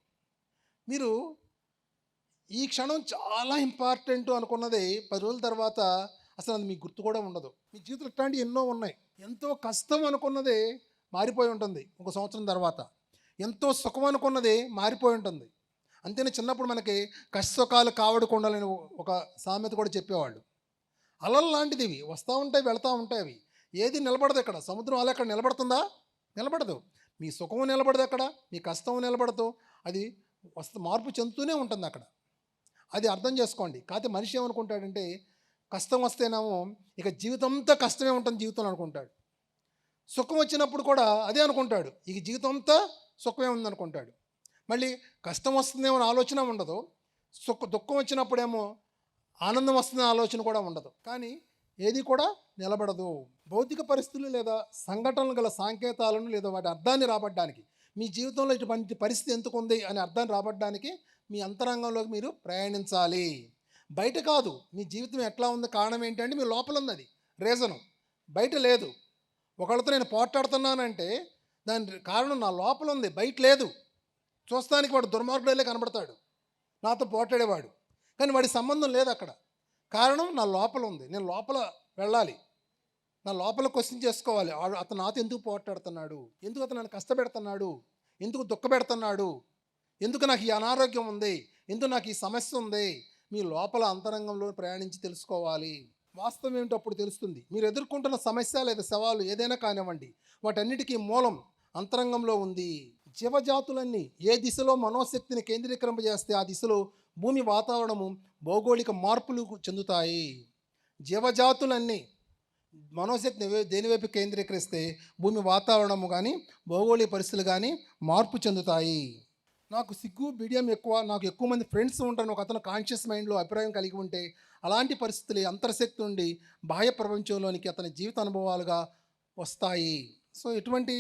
మీరు ఈ క్షణం చాలా ఇంపార్టెంట్ అనుకున్నది 10 రోజుల తర్వాత అసలు అది మీకు గుర్తు కూడా ఉండదు. మీ జీవితంలో ఇట్లాంటివి ఎన్నో ఉన్నాయి. ఎంతో కష్టం అనుకున్నది మారిపోయి ఉంటుంది 1 సంవత్సరం తర్వాత. ఎంతో సుఖం అనుకున్నది మారిపోయి ఉంటుంది. అంతేనే చిన్నప్పుడు మనకి కష్టసుఖాలు కావడకుండాలని ఒక సామెత కూడా చెప్పేవాళ్ళు. అలలు లాంటిది ఇవి, వస్తూ ఉంటాయి, వెళ్తూ ఉంటాయి. అవి ఏది నిలబడదు. ఇక్కడ సముద్రం అలా ఎక్కడ నిలబడుతుందా? నిలబడదు. మీ సుఖము నిలబడదు, అక్కడ మీ కష్టము నిలబడదు. అది మార్పు చెందుతూనే ఉంటుంది అక్కడ. అది అర్థం చేసుకోండి. కాకపోతే మనిషి ఏమనుకుంటాడంటే, కష్టం వస్తేనేమో ఇక జీవితం అంతా కష్టమే ఉంటుంది జీవితంలో అనుకుంటాడు. సుఖం వచ్చినప్పుడు కూడా అదే అనుకుంటాడు, ఇక జీవితం అంతా సుఖమే ఉందనుకుంటాడు. మళ్ళీ కష్టం వస్తుందేమో అని ఆలోచన ఉండదు. దుఃఖం వచ్చినప్పుడేమో ఆనందం వస్తుందనే ఆలోచన కూడా ఉండదు. కానీ ఏది కూడా నిలబడదు. భౌతిక పరిస్థితులు లేదా సంఘటనలు గల సంకేతాలను లేదా వాటి అర్థాన్ని రాబట్టడానికి, మీ జీవితంలో ఇటువంటి పరిస్థితి ఎందుకు ఉంది అని అర్థాన్ని రాబట్టడానికి మీ అంతరంగంలోకి మీరు ప్రయాణించాలి. బయట కాదు. మీ జీవితం ఎట్లా ఉంది కారణం ఏంటంటే మీ లోపల ఉంది. అది రీజను బయట లేదు. ఒకళ్ళతో నేను పోట్లాడుతున్నానంటే దాని కారణం నా లోపల ఉంది, బయట లేదు. చూస్తానికి వాడు దుర్మార్గుడేలే కనబడతాడు, నాతో పోట్లాడేవాడు, కానీ వాడి సంబంధం లేదు అక్కడ. కారణం నా లోపల ఉంది. నేను లోపల వెళ్ళాలి, నా లోపల క్వశ్చన్ చేసుకోవాలి. అతను నాతో ఎందుకు పోట్లాడుతున్నాడు, ఎందుకు అతను నన్ను కష్టపెడుతున్నాడు, ఎందుకు దుఃఖపెడుతున్నాడు, ఎందుకు నాకు ఈ అనారోగ్యం ఉంది, ఎందుకు నాకు ఈ సమస్య ఉంది. మీ లోపల అంతరంగంలో ప్రయాణించి తెలుసుకోవాలి. వాస్తవం ఏమిటో అప్పుడు తెలుస్తుంది. మీరు ఎదుర్కొంటున్న సమస్య లేదా సవాలు ఏదైనా కానివ్వండి, వాటన్నిటికీ మూలం అంతరంగంలో ఉంది. జీవజాతులన్నీ ఏ దిశలో మనోశక్తిని కేంద్రీకరింపజేస్తే ఆ దిశలో భూమి వాతావరణము భౌగోళిక మార్పులు చెందుతాయి. జీవజాతులన్నీ మనోశక్తిని దేనివైపు కేంద్రీకరిస్తే భూమి వాతావరణము కానీ భౌగోళిక పరిస్థితులు కానీ మార్పు చెందుతాయి. నాకు సిగ్గు బిడియం ఎక్కువ, నాకు ఎక్కువ మంది ఫ్రెండ్స్ ఉంటారు, ఒక అతను కాన్షియస్ మైండ్లో అభిప్రాయం కలిగి ఉంటే అలాంటి పరిస్థితులు అంతర్శక్తి నుండి బాహ్య ప్రపంచంలోనికి అతని జీవిత అనుభవాలుగా వస్తాయి. సో ఇటువంటి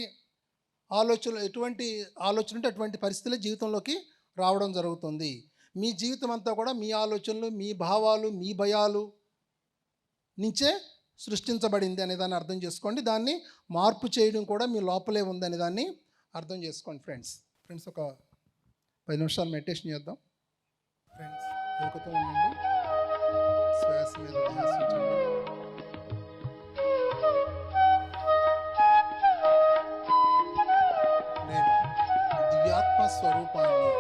ఎటువంటి ఆలోచన ఉంటే అటువంటి పరిస్థితులే జీవితంలోకి రావడం జరుగుతుంది. మీ జీవితం అంతా కూడా మీ ఆలోచనలు, మీ భావాలు, మీ భయాలు నుంచే సృష్టించబడింది అనే దాన్ని అర్థం చేసుకోండి. దాన్ని మార్పు చేయడం కూడా మీ లోపలే ఉందనే దాన్ని అర్థం చేసుకోండి ఫ్రెండ్స్. ఒక 10 నిమిషాలు మెడిటేషన్ చేద్దాం ఫ్రెండ్స్. ఊరుకుతూ ఉండండి, శ్వాస మీద ధ్యాస ఉంచండి. నేను దివ్యాత్మ స్వరూపాన్ని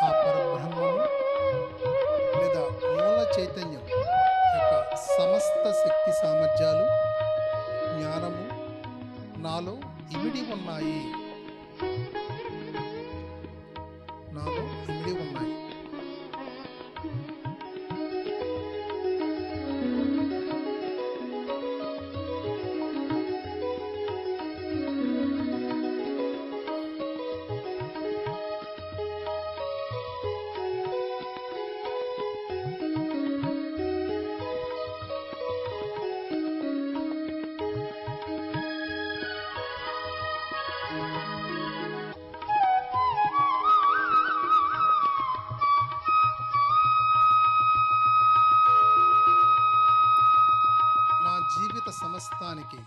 ఆ పరబ్రహ్మము లేదా మూల చైతన్యం యొక్క సమస్త శక్తి సామర్థ్యాలు, జ్ఞానము నాలో ఇమిడి ఉన్నాయి. నా జీవిత సమస్తానికి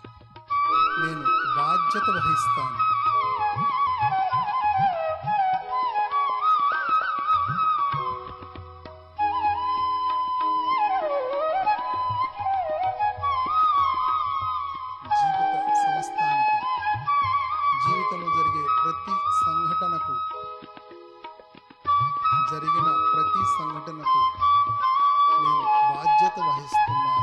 నేను బాధ్యత వహిస్తాను. జీవిత సమస్తానికి, జీవితంలో జరిగే ప్రతి సంఘటనకు, జరిగిన ప్రతి సంఘటనకు నేను బాధ్యత వహిస్తున్నాను.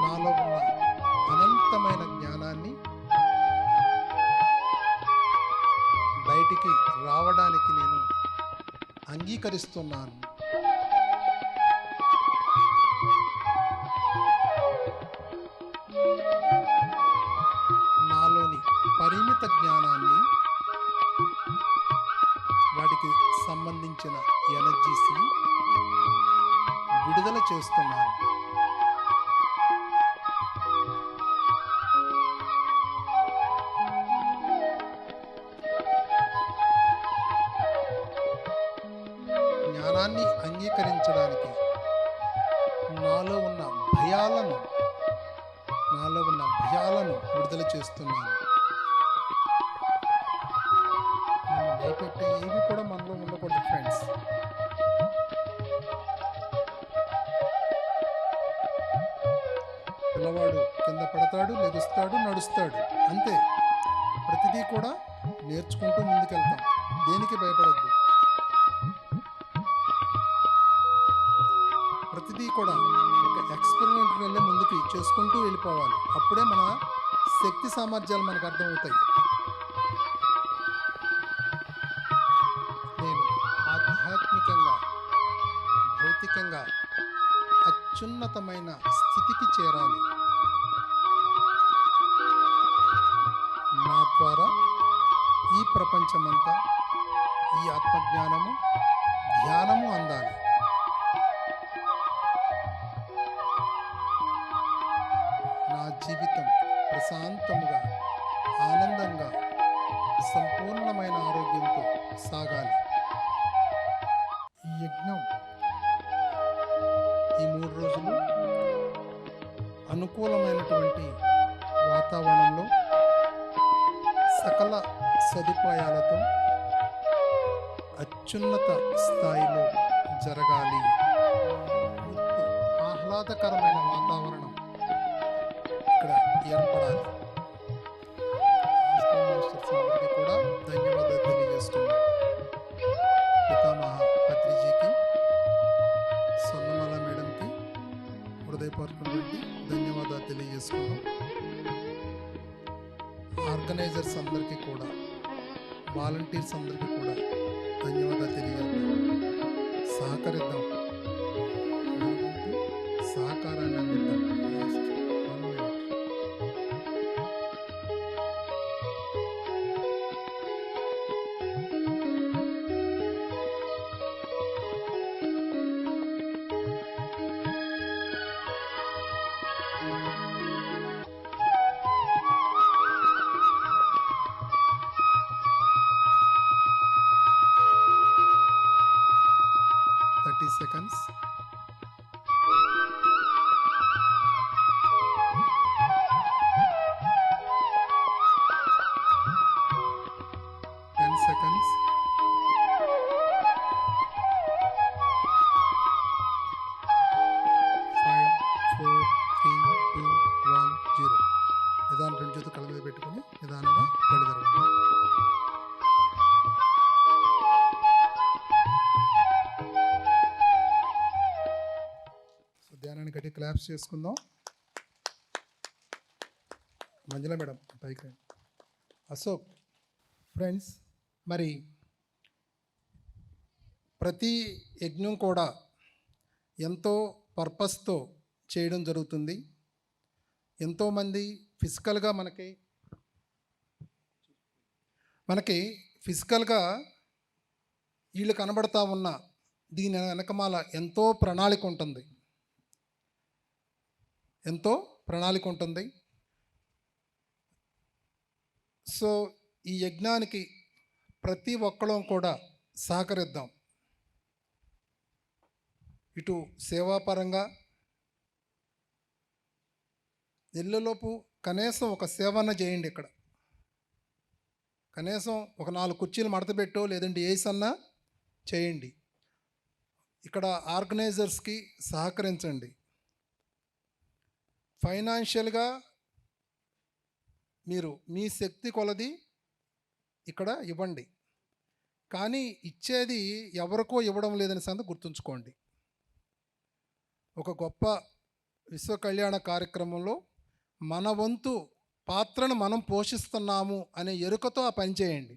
నాలో ఉన్న అనంతమైన జ్ఞానాన్ని బయటికి రావడానికి నేను అంగీకరిస్తున్నాను. నాలోని పరిమిత జ్ఞానాన్ని, వాటికి సంబంధించిన ఎనర్జీస్ని విడుదల చేస్తున్నాను. జ్ఞానాన్ని అంగీకరించడానికి నాలో ఉన్న భయాలను విడుదల చేస్తున్నాను. నన్ను భయపెట్టే ఏవి కూడా మనలో ఉండకూడదు ఫ్రెండ్స్. పిల్లవాడు కింద పడతాడు, లెగుస్తాడు, నడుస్తాడు, అంతే. ప్రతిదీ కూడా నేర్చుకుంటూ ముందుకెళ్తాం. దేనికి భయపడద్దు. ప్రతిదీ కూడా ఒక ఎక్స్పెరిమెంట్ వెళ్ళే ముందుకి చేసుకుంటూ వెళ్ళిపోవాలి. అప్పుడే మన శక్తి సామర్థ్యాలు మనకు అర్థమవుతాయి. నేను ఆధ్యాత్మికంగా, భౌతికంగా అత్యున్నతమైన స్థితికి చేరాలి. నా ద్వారా ఈ ప్రపంచమంతా ఈ ఆత్మజ్ఞానము, ధ్యానము అందాలి. నా జీవితం ప్రశాంతముగా, ఆనందంగా, సంపూర్ణమైన ఆరోగ్యంతో సాగాలి. ఈ యజ్ఞం ఈ 3 రోజులు అనుకూలమైనటువంటి వాతావరణంలో సకల సదుపాయాలతో అత్యున్నత స్థాయిలో జరగాలి. ఆహ్లాదకరమైన వాతావరణం ఇక్కడ ఏర్పడాలి. మాస్టర్స్ కూడా ధన్యవాదాలు తెలియజేస్తున్నాను. పితామహ పత్రిజీకి, స్వర్ణమాల మేడంకి హృదయపూర్వకమైనటువంటి ధన్యవాదాలు తెలియజేసుకున్నాం. ఆర్గనైజర్స్ అందరికీ కూడా, వాలంటీర్స్ అందరికీ కూడా ధన్యవాదాలు తెలియజేద్దాం. సహకరిద్దాం, మన వంతు సహకారాన్ని అందిద్దాం. One minute. Seconds. Seconds. 5, 4, 3, 2, 1, 0. నిదానం రెండు చేతులు కళ్ళ మీద పెట్టుకుని నిదానంగా కళ్ళు తెరవండి. ధ్యానాన్ని గట్టి క్లాప్స్ చేసుకుందాం. మంజుల మేడం పైకి రండి. అశోక్. ఫ్రెండ్స్, మరి ప్రతి యజ్ఞం కూడా ఎంతో పర్పస్తో చేయడం జరుగుతుంది. ఎంతోమంది ఫిజికల్గా మనకి ఫిజికల్గా వీళ్ళు కనబడతా ఉన్న దీని వెనకమాల ఎంతో ప్రణాళిక ఉంటుంది. సో ఈ యజ్ఞానికి ప్రతి ఒక్కళ్ళం కూడా సహకరిద్దాం. ఇటు సేవాపరంగా నెలలోపు కనీసం ఒక సేవన్న చేయండి. ఇక్కడ కనీసం ఒక 4 కుర్చీలు మడతపెట్టో లేదంటే ఏసన్నా చేయండి. ఇక్కడ ఆర్గనైజర్స్కి సహకరించండి. ఫైనాన్షియల్గా మీరు మీ శక్తి కొలది ఇక్కడ ఇవ్వండి. కానీ ఇచ్చేది ఎవరికో ఇవ్వడం లేదని సంగతి గుర్తుంచుకోండి. ఒక గొప్ప విశ్వ కళ్యాణ కార్యక్రమంలో మన వంతు పాత్రను మనం పోషిస్తున్నాము అనే ఎరుకతో ఆ పని చేయండి.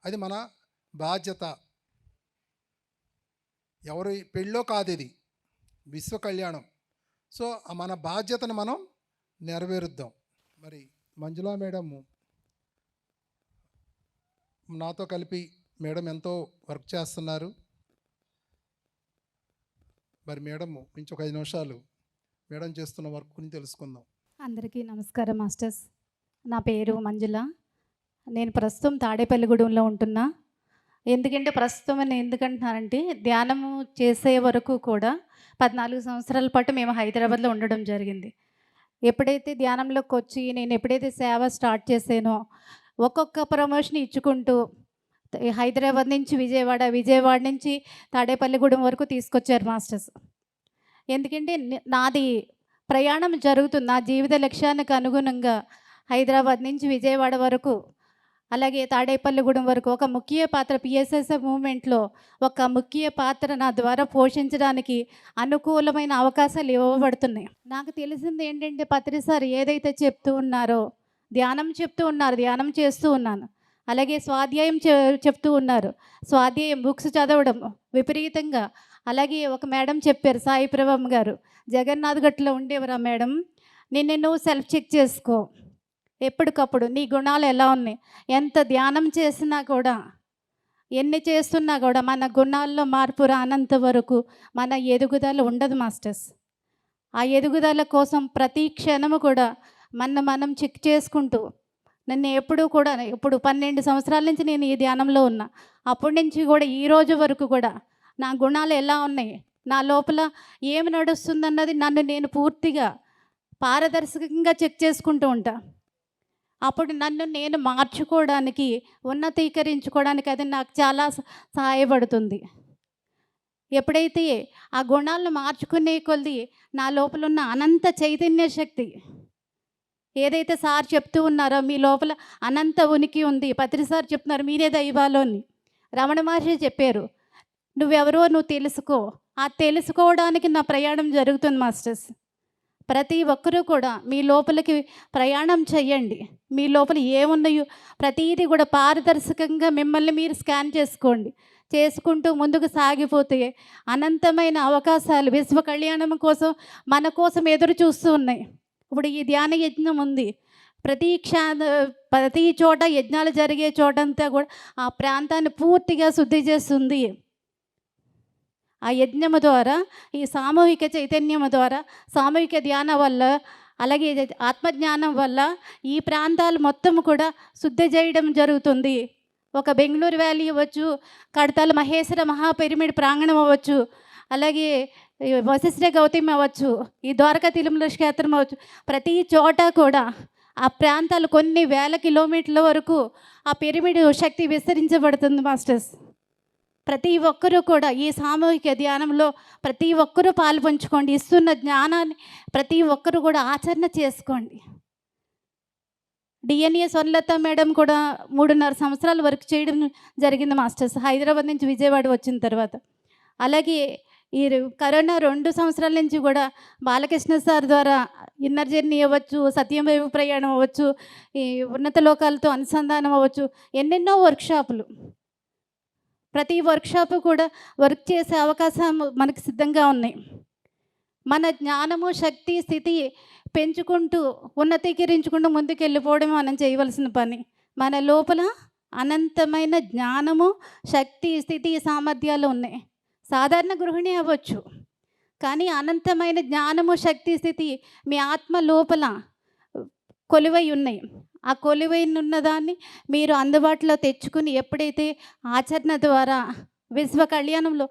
అది మన బాధ్యత. ఎవరి పెళ్ళో కాదు, ఇది విశ్వ కళ్యాణం. సో మన బాధ్యతను మనం నెరవేరుద్దాం. మరి మంజులా మేడం నాతో కలిపి మేడం ఎంతో వర్క్ చేస్తున్నారు. మరి మేడం ఇంకొక 5 నిమిషాలు మేడం చేస్తున్న వర్క్ గురించి తెలుసుకుందాం. అందరికీ నమస్కారం మాస్టర్స్. నా పేరు మంజుల. నేను ప్రస్తుతం తాడేపల్లిగూడెంలో ఉంటున్నా. ఎందుకంటున్నానంటే ధ్యానము చేసే వరకు కూడా 14 సంవత్సరాల పాటు మేము హైదరాబాద్లో ఉండడం జరిగింది. ఎప్పుడైతే ధ్యానంలోకి వచ్చి నేను ఎప్పుడైతే సేవ స్టార్ట్ చేసానో ఒక్కొక్క ప్రమోషన్ ఇచ్చుకుంటూ హైదరాబాద్ నుంచి విజయవాడ నుంచి తాడేపల్లిగూడెం వరకు తీసుకొచ్చారు మాస్టర్స్. ఎందుకంటే నాది ప్రయాణం జరుగుతుంది, నా జీవిత లక్ష్యానికి అనుగుణంగా హైదరాబాద్ నుంచి విజయవాడ వరకు, అలాగే తాడేపల్లిగూడెం వరకు ఒక ముఖ్య పాత్ర పిఎస్ఎస్ఎఫ్ మూవ్మెంట్లో ఒక ముఖ్య పాత్ర నా ద్వారా పోషించడానికి అనుకూలమైన అవకాశాలు ఇవ్వబడుతున్నాయి. నాకు తెలిసింది ఏంటంటే పత్రి సార్ ఏదైతే చెప్తూ ఉన్నారో ధ్యానం చేస్తూ ఉన్నాను. అలాగే స్వాధ్యాయం చెప్తూ ఉన్నారు. స్వాధ్యాయం బుక్స్ చదవడం విపరీతంగా. అలాగే ఒక మేడం చెప్పారు, సాయి ప్రభమ్మ గారు, జగన్నాథ్ గట్లో ఉండేవారు ఆ మేడం. నువ్వు సెల్ఫ్ చెక్ చేసుకో ఎప్పటికప్పుడు, నీ గుణాలు ఎలా ఉన్నాయి. ఎంత ధ్యానం చేసినా కూడా, ఎన్ని చేస్తున్నా కూడా మన గుణాల్లో మార్పు రానంత వరకు మన ఎదుగుదల ఉండదు మాస్టర్స్. ఆ ఎదుగుదల కోసం ప్రతి క్షణము కూడా మనం చెక్ చేసుకుంటూ, నన్ను ఎప్పుడూ కూడా ఇప్పుడు 12 సంవత్సరాల నుంచి నేను ఈ ధ్యానంలో ఉన్నా. అప్పటి నుంచి కూడా ఈ రోజు వరకు కూడా నా గుణాలు ఎలా ఉన్నాయి, నా లోపల ఏమి నడుస్తుందన్నది నన్ను నేను పూర్తిగా పారదర్శకంగా చెక్ చేసుకుంటూ ఉంటా. అప్పుడు నన్ను నేను మార్చుకోవడానికి, ఉన్నతీకరించుకోవడానికి అది నాకు చాలా సహాయపడుతుంది. ఎప్పుడైతే ఆ గుణాలను మార్చుకునే కొద్దీ నా లోపల ఉన్న అనంత చైతన్య శక్తి ఏదైతే సార్ చెప్తూ ఉన్నారో, మీ లోపల అనంత ఉనికి ఉంది. పత్రి సార్ చెప్తున్నారు మీరే దైవాలోని. రమణ మహర్షి చెప్పారు, నువ్వెవరో నువ్వు తెలుసుకో, ఆ తెలుసుకోవడానికి నా ప్రయాణం జరుగుతుంది మాస్టర్స్. ప్రతి ఒక్కరూ కూడా మీ లోపలికి ప్రయాణం చెయ్యండి. మీ లోపల ఏమున్నాయో ప్రతీది కూడా పారదర్శకంగా మిమ్మల్ని మీరు స్కాన్ చేసుకోండి. చేసుకుంటూ ముందుకు సాగిపోతే అనంతమైన అవకాశాలు విశ్వ కళ్యాణం కోసం మన కోసం ఎదురు చూస్తూ ఉన్నాయి. ఇప్పుడు ఈ ధ్యాన యజ్ఞం ఉంది. ప్రతి చోట యజ్ఞాలు జరిగే చోటంతా కూడా ఆ ప్రాంతాన్ని పూర్తిగా శుద్ధి చేస్తుంది. ఆ యజ్ఞము ద్వారా, ఈ సామూహిక చైతన్యము ద్వారా, సామూహిక ధ్యానం వల్ల, అలాగే ఆత్మజ్ఞానం వల్ల ఈ ప్రాంతాలు మొత్తం కూడా శుద్ధి చేయడం జరుగుతుంది. ఒక బెంగళూరు వ్యాలీ అవ్వచ్చు, కడతాల మహేశ్వర మహాపిరమిడ్ ప్రాంగణం అవ్వచ్చు, అలాగే ఈ వశిష్ఠ గౌతమి అవ్వచ్చు, ఈ ద్వారకా తిరుమల క్షేత్రం అవ్వచ్చు, ప్రతి చోట కూడా ఆ ప్రాంతాలు కొన్ని వేల కిలోమీటర్ల వరకు ఆ పిరమిడ్ శక్తి విస్తరించబడుతుంది మాస్టర్స్. ప్రతి ఒక్కరూ కూడా ఈ సామూహిక ధ్యానంలో ప్రతి ఒక్కరూ పాలుపంచుకోండి. ఇస్తున్న జ్ఞానాన్ని ప్రతి ఒక్కరూ కూడా ఆచరణ చేసుకోండి. డిఎన్ఏ స్వర్ణలత మేడం కూడా 3.5 సంవత్సరాలు వర్క్ చేయడం జరిగింది మాస్టర్స్, హైదరాబాద్ నుంచి విజయవాడ వచ్చిన తర్వాత. అలాగే ఈ కరోనా 2 సంవత్సరాల నుంచి కూడా బాలకృష్ణ సార్ ద్వారా ఇన్నర్ జర్నీ అవ్వచ్చు, సత్యమేవ ప్రయాణం అవ్వచ్చు, ఈ ఉన్నత లోకాలతో అనుసంధానం అవ్వచ్చు, ఎన్నెన్నో వర్క్షాపులు. ప్రతి వర్క్షాపు కూడా వర్క్ చేసే అవకాశం మనకు సిద్ధంగా ఉన్నాయి. మన జ్ఞానము, శక్తి, స్థితి పెంచుకుంటూ ఉన్నతీకరించుకుంటూ ముందుకు వెళ్ళిపోవడం మనం చేయవలసిన పని. మన లోపల అనంతమైన జ్ఞానము, శక్తి, స్థితి, సామర్థ్యాలు ఉన్నాయి. సాధారణ గృహిణి అవ్వచ్చు, కానీ అనంతమైన జ్ఞానము, శక్తి, స్థితి మీ ఆత్మ లోపల కొలువై ఉన్నాయి. ఆ కొలువైన దాన్ని మీరు అందుబాటులో తెచ్చుకుని ఎప్పుడైతే ఆచరణ ద్వారా విశ్వ కళ్యాణంలో,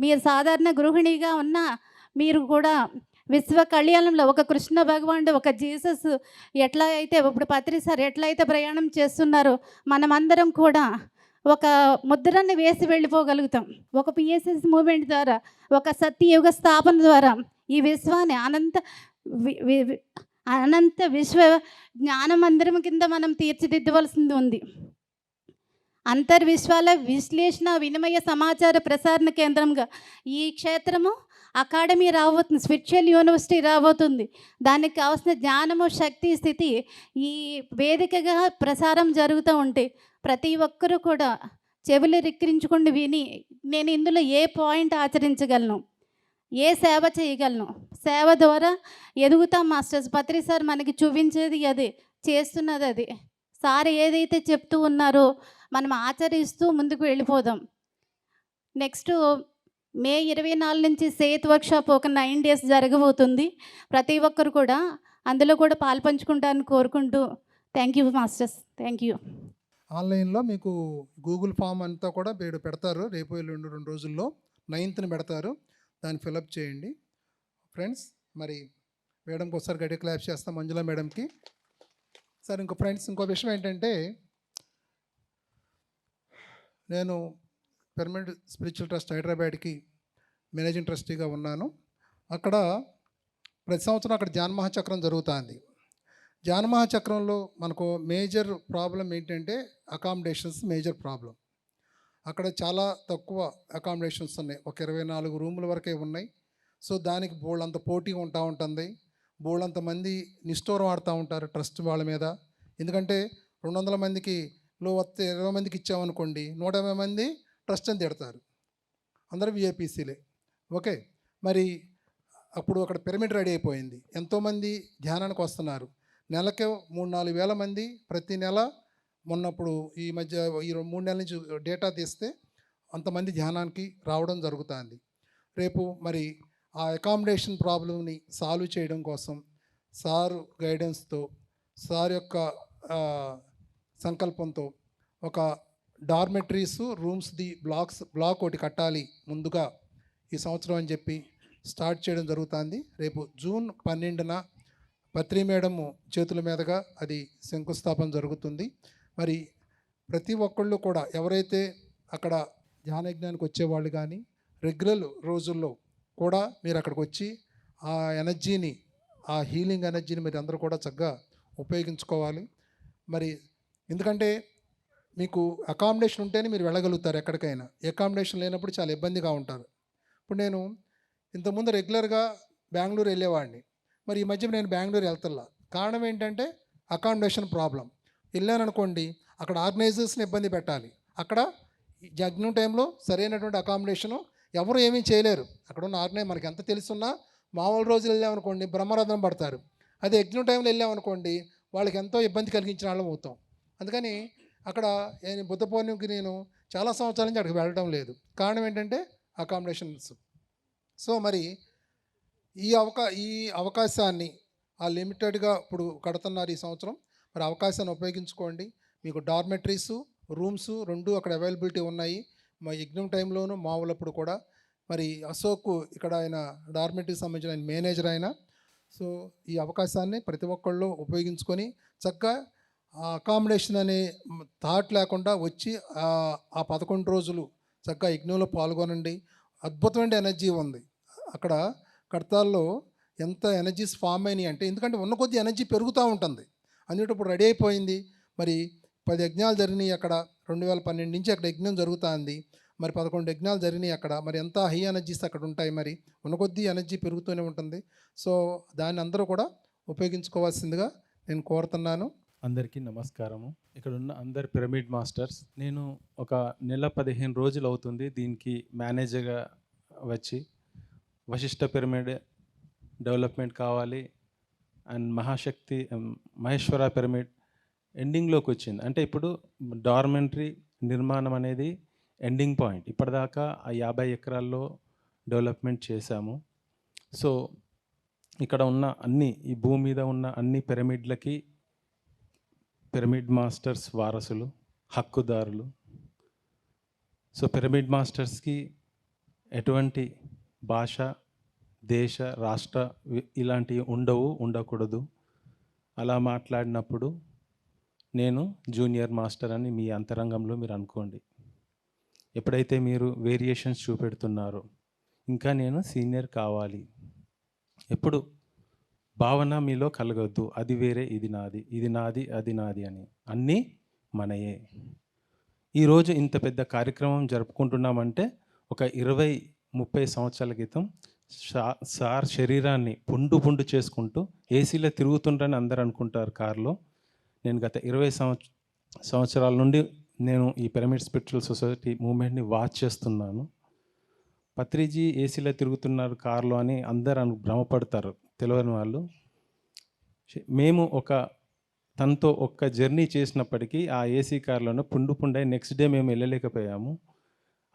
మీరు సాధారణ గృహిణిగా ఉన్న మీరు కూడా విశ్వ కళ్యాణంలో ఒక కృష్ణ భగవానుడు, ఒక జీసస్ ఎట్లా అయితే ఇప్పుడు పత్రి సార్ ఎట్లా అయితే ప్రయాణం చేస్తున్నారో మనమందరం కూడా ఒక ముద్రని వేసి వెళ్ళిపోగలుగుతాం. ఒక పిఎస్ఎస్ మూమెంట్ ద్వారా, ఒక సత్యయుగ స్థాపన ద్వారా ఈ విశ్వాన్ని అనంత విశ్వ జ్ఞానమందిరం కింద మనం తీర్చిదిద్దవలసింది ఉంది. అంతర్విశ్వాల విశ్లేషణ, వినిమయ, సమాచార ప్రసారణ కేంద్రంగా ఈ క్షేత్రము అకాడమీ రాబోతుంది, స్పిరిచువల్ యూనివర్సిటీ రాబోతుంది. దానికి కావాల్సిన జ్ఞానము, శక్తి, స్థితి ఈ వేదికగా ప్రసారం జరుగుతూ ఉంటే ప్రతి ఒక్కరూ కూడా చెవులు రిక్కించుకొని విని నేను ఇందులో ఏ పాయింట్ ఆచరించగలను, ఏ సేవ చేయగలను, సేవ ద్వారా ఎదుగుతాం మాస్టర్స్. పత్రి సార్ మనకి చూపించేది అదే, చేస్తున్నది అదే. సార్ ఏదైతే చెప్తూ ఉన్నారో మనం ఆచరిస్తూ ముందుకు వెళ్ళిపోదాం. నెక్స్ట్ మే 24 నుంచి సేత్ వర్క్షాప్ ఒక 9 days జరగబోతుంది. ప్రతి ఒక్కరు కూడా అందులో కూడా పాల్పంచుకుంటారని కోరుకుంటూ thank you masters, thank you. ఆన్లైన్లో మీకు గూగుల్ ఫామ్ అంతా కూడా పెడతారు. రేపు ఎల్లుండి 2 రోజుల్లో 9th పెడతారు. దాన్ని ఫిలప్ చేయండి ఫ్రెండ్స్. మరి మేడంకి ఒకసారి గట్టి క్లాప్ చేస్తాం, మంజుల మేడంకి. సార్ ఇంకో ఫ్రెండ్స్, ఇంకో విషయం ఏంటంటే, నేను పిరమిడ్ స్పిరిచువల్ ట్రస్ట్ హైదరాబాద్కి మేనేజింగ్ ట్రస్టీగా ఉన్నాను. అక్కడ ప్రతి సంవత్సరం అక్కడ ధ్యాన మహాచక్రం జరుగుతుంది. ధ్యాన మహాచక్రంలో మనకు మేజర్ ప్రాబ్లం ఏంటంటే అకామిడేషన్స్ మేజర్ ప్రాబ్లం. అక్కడ చాలా తక్కువ అకామిడేషన్స్ ఉన్నాయి, ఒక 24 రూముల వరకే ఉన్నాయి. సో దానికి బోళ్ళంత పోటీ ఉంటుంది, బోళ్ళంత మంది నిష్ఠూరం ఆడుతూ ఉంటారు ట్రస్ట్ వాళ్ళ మీద. ఎందుకంటే 200 మందికి 20 మందికి ఇచ్చామనుకోండి, 150 మంది ట్రస్ట్ అని తిడతారు, అందరూ విఐపీసీలే. ఓకే, మరి అప్పుడు అక్కడ పిరమిడ్ రెడీ అయిపోయింది, ఎంతోమంది ధ్యానానికి వస్తున్నారు. నెలకే 3-4 వేల మంది ప్రతి నెల. మొన్నప్పుడు ఈ మధ్య ఈ 3 నెలల నుంచి డేటా తీస్తే అంతమంది ధ్యానానికి రావడం జరుగుతుంది. రేపు మరి ఆ అకామిడేషన్ ప్రాబ్లమ్ని సాల్వ్ చేయడం కోసం సార్ గైడెన్స్తో, సార్ యొక్క సంకల్పంతో ఒక డార్మెటరీస్ రూమ్స్ది బ్లాక్ ఒకటి కట్టాలి ముందుగా ఈ సంవత్సరం అని చెప్పి స్టార్ట్ చేయడం జరుగుతుంది. రేపు జూన్ 12న పత్రి మేడము చేతుల మీదుగా అది శంకుస్థాపన జరుగుతుంది. మరి ప్రతి ఒక్కళ్ళు కూడా ఎవరైతే అక్కడ ధ్యానయజ్ఞానికి వచ్చేవాళ్ళు కానీ రెగ్యులర్ రోజుల్లో కూడా మీరు అక్కడికి వచ్చి ఆ ఎనర్జీని, ఆ హీలింగ్ ఎనర్జీని మీరు అందరూ కూడా చక్కగా ఉపయోగించుకోవాలి. మరి ఎందుకంటే మీకు అకామిడేషన్ ఉంటేనే మీరు వెళ్ళగలుగుతారు ఎక్కడికైనా. అకామిడేషన్ లేనప్పుడు చాలా ఇబ్బందిగా ఉంటారు. ఇప్పుడు నేను ఇంతకుముందు రెగ్యులర్గా బెంగళూరు వెళ్ళేవాడిని. మరి ఈ మధ్య నేను బెంగళూరు వెళ్తున్నా. కారణం ఏంటంటే అకామిడేషన్ ప్రాబ్లం. వెళ్ళాననుకోండి, అక్కడ ఆర్గనైజర్స్ని ఇబ్బంది పెట్టాలి. అక్కడ యజ్ఞం టైంలో సరైనటువంటి అకామిడేషను ఎవరు ఏమీ చేయలేరు. అక్కడ ఉన్న ఆర్గనైజ్ మనకి ఎంత తెలుసున్నా మామూలు రోజులు వెళ్ళామనుకోండి బ్రహ్మరథం పడతారు. అదే యజ్ఞం టైంలో వెళ్ళామనుకోండి వాళ్ళకి ఎంతో ఇబ్బంది కలిగించిన వాళ్ళం అవుతాం. అందుకని అక్కడ బుద్ధ పౌర్ణమికి నేను చాలా సంవత్సరాల నుంచి అక్కడికి వెళ్ళడం లేదు. కారణం ఏంటంటే అకామిడేషన్స్. సో మరి ఈ అవకాశాన్ని లిమిటెడ్గా ఇప్పుడు కడుతున్నారు ఈ సంవత్సరం. మరి అవకాశాన్ని ఉపయోగించుకోండి. మీకు డార్మెటరీసు, రూమ్స్ 2 అక్కడ అవైలబిలిటీ ఉన్నాయి. మా యజ్ఞం టైంలోనూ మామూలప్పుడు కూడా. మరి అశోక్ ఇక్కడ ఆయన డార్మెటరీకి సంబంధించిన ఆయన మేనేజర్ ఆయన. సో ఈ అవకాశాన్ని ప్రతి ఒక్కళ్ళు ఉపయోగించుకొని చక్కగా అకామిడేషన్ అనే థాట్ లేకుండా వచ్చి ఆ 11 రోజులు చక్కగా యజ్ఞంలో పాల్గొనండి. అద్భుతమైన ఎనర్జీ ఉంది అక్కడ. కడతాల్లో ఎంత ఎనర్జీస్ ఫామ్ అయినాయి అంటే, ఎందుకంటే ఉన్న కొద్ది ఎనర్జీ పెరుగుతూ ఉంటుంది. అందుకే ఇప్పుడు రెడీ అయిపోయింది. మరి 10 యజ్ఞాలు జరిగినాయి అక్కడ. 2012 నుంచి అక్కడ యజ్ఞం జరుగుతుంది. మరి 11 యజ్ఞాలు జరిగినాయి అక్కడ. మరి ఎంత హై ఎనర్జీస్ అక్కడ ఉంటాయి. మరి ఉన్న కొద్దీ ఎనర్జీ పెరుగుతూనే ఉంటుంది. సో దాన్ని అందరూ కూడా ఉపయోగించుకోవాల్సిందిగా నేను కోరుతున్నాను. అందరికీ నమస్కారము. ఇక్కడ ఉన్న అందరు పిరమిడ్ మాస్టర్స్, నేను ఒక నెల 15 రోజులు అవుతుంది దీనికి మేనేజర్గా వచ్చి. వశిష్ఠ పిరమిడ్ డెవలప్మెంట్ కావాలి అండ్ మహేశ్వర పిరమిడ్ ఎండింగ్లోకి వచ్చింది. అంటే ఇప్పుడు డార్మెంటరీ నిర్మాణం అనేది ఎండింగ్ పాయింట్. ఇప్పటిదాకా ఆ 50 ఎకరాల్లో డెవలప్మెంట్ చేశాము. సో ఇక్కడ ఉన్న ఈ భూమి మీద ఉన్న అన్ని పిరమిడ్లకి పిరమిడ్ మాస్టర్స్ వారసులు, హక్కుదారులు. సో పిరమిడ్ మాస్టర్స్కి ఎటువంటి భాష, దేశ, రాష్ట్ర ఇలాంటివి ఉండకూడదు. అలా మాట్లాడినప్పుడు నేను జూనియర్ మాస్టర్ అని మీ అంతరంగంలో మీరు అనుకోండి. ఎప్పుడైతే మీరు వేరియేషన్స్ చూపెడుతున్నారో ఇంకా నేను సీనియర్ కావాలి, ఎప్పుడు భావన మీలో కలగొద్దు. అది వేరే, ఇది నాది, ఇది నాది, అది నాది అని. అన్నీ మనయే. ఈరోజు ఇంత పెద్ద కార్యక్రమం జరుపుకుంటున్నామంటే ఒక 20-30 సంవత్సరాల క్రితం సార్ శరీరాన్ని పుండు చేసుకుంటూ ఏసీలో తిరుగుతుంటారని అందరూ అనుకుంటారు కార్లో. నేను గత 20 సంవత్సరాల నుండి నేను ఈ పిరమిడ్ స్పిరిచువల్ సొసైటీ మూవ్మెంట్ని వాచ్ చేస్తున్నాను. పత్రిజీ ఏసీలో తిరుగుతున్నారు కార్లో అని అందరూ భ్రమపడతారు తెలియని వాళ్ళు. మేము తనతో ఒక్క జర్నీ చేసినప్పటికీ ఆ ఏసీ కార్లోనే పుండై నెక్స్ట్ డే మేము వెళ్ళలేకపోయాము.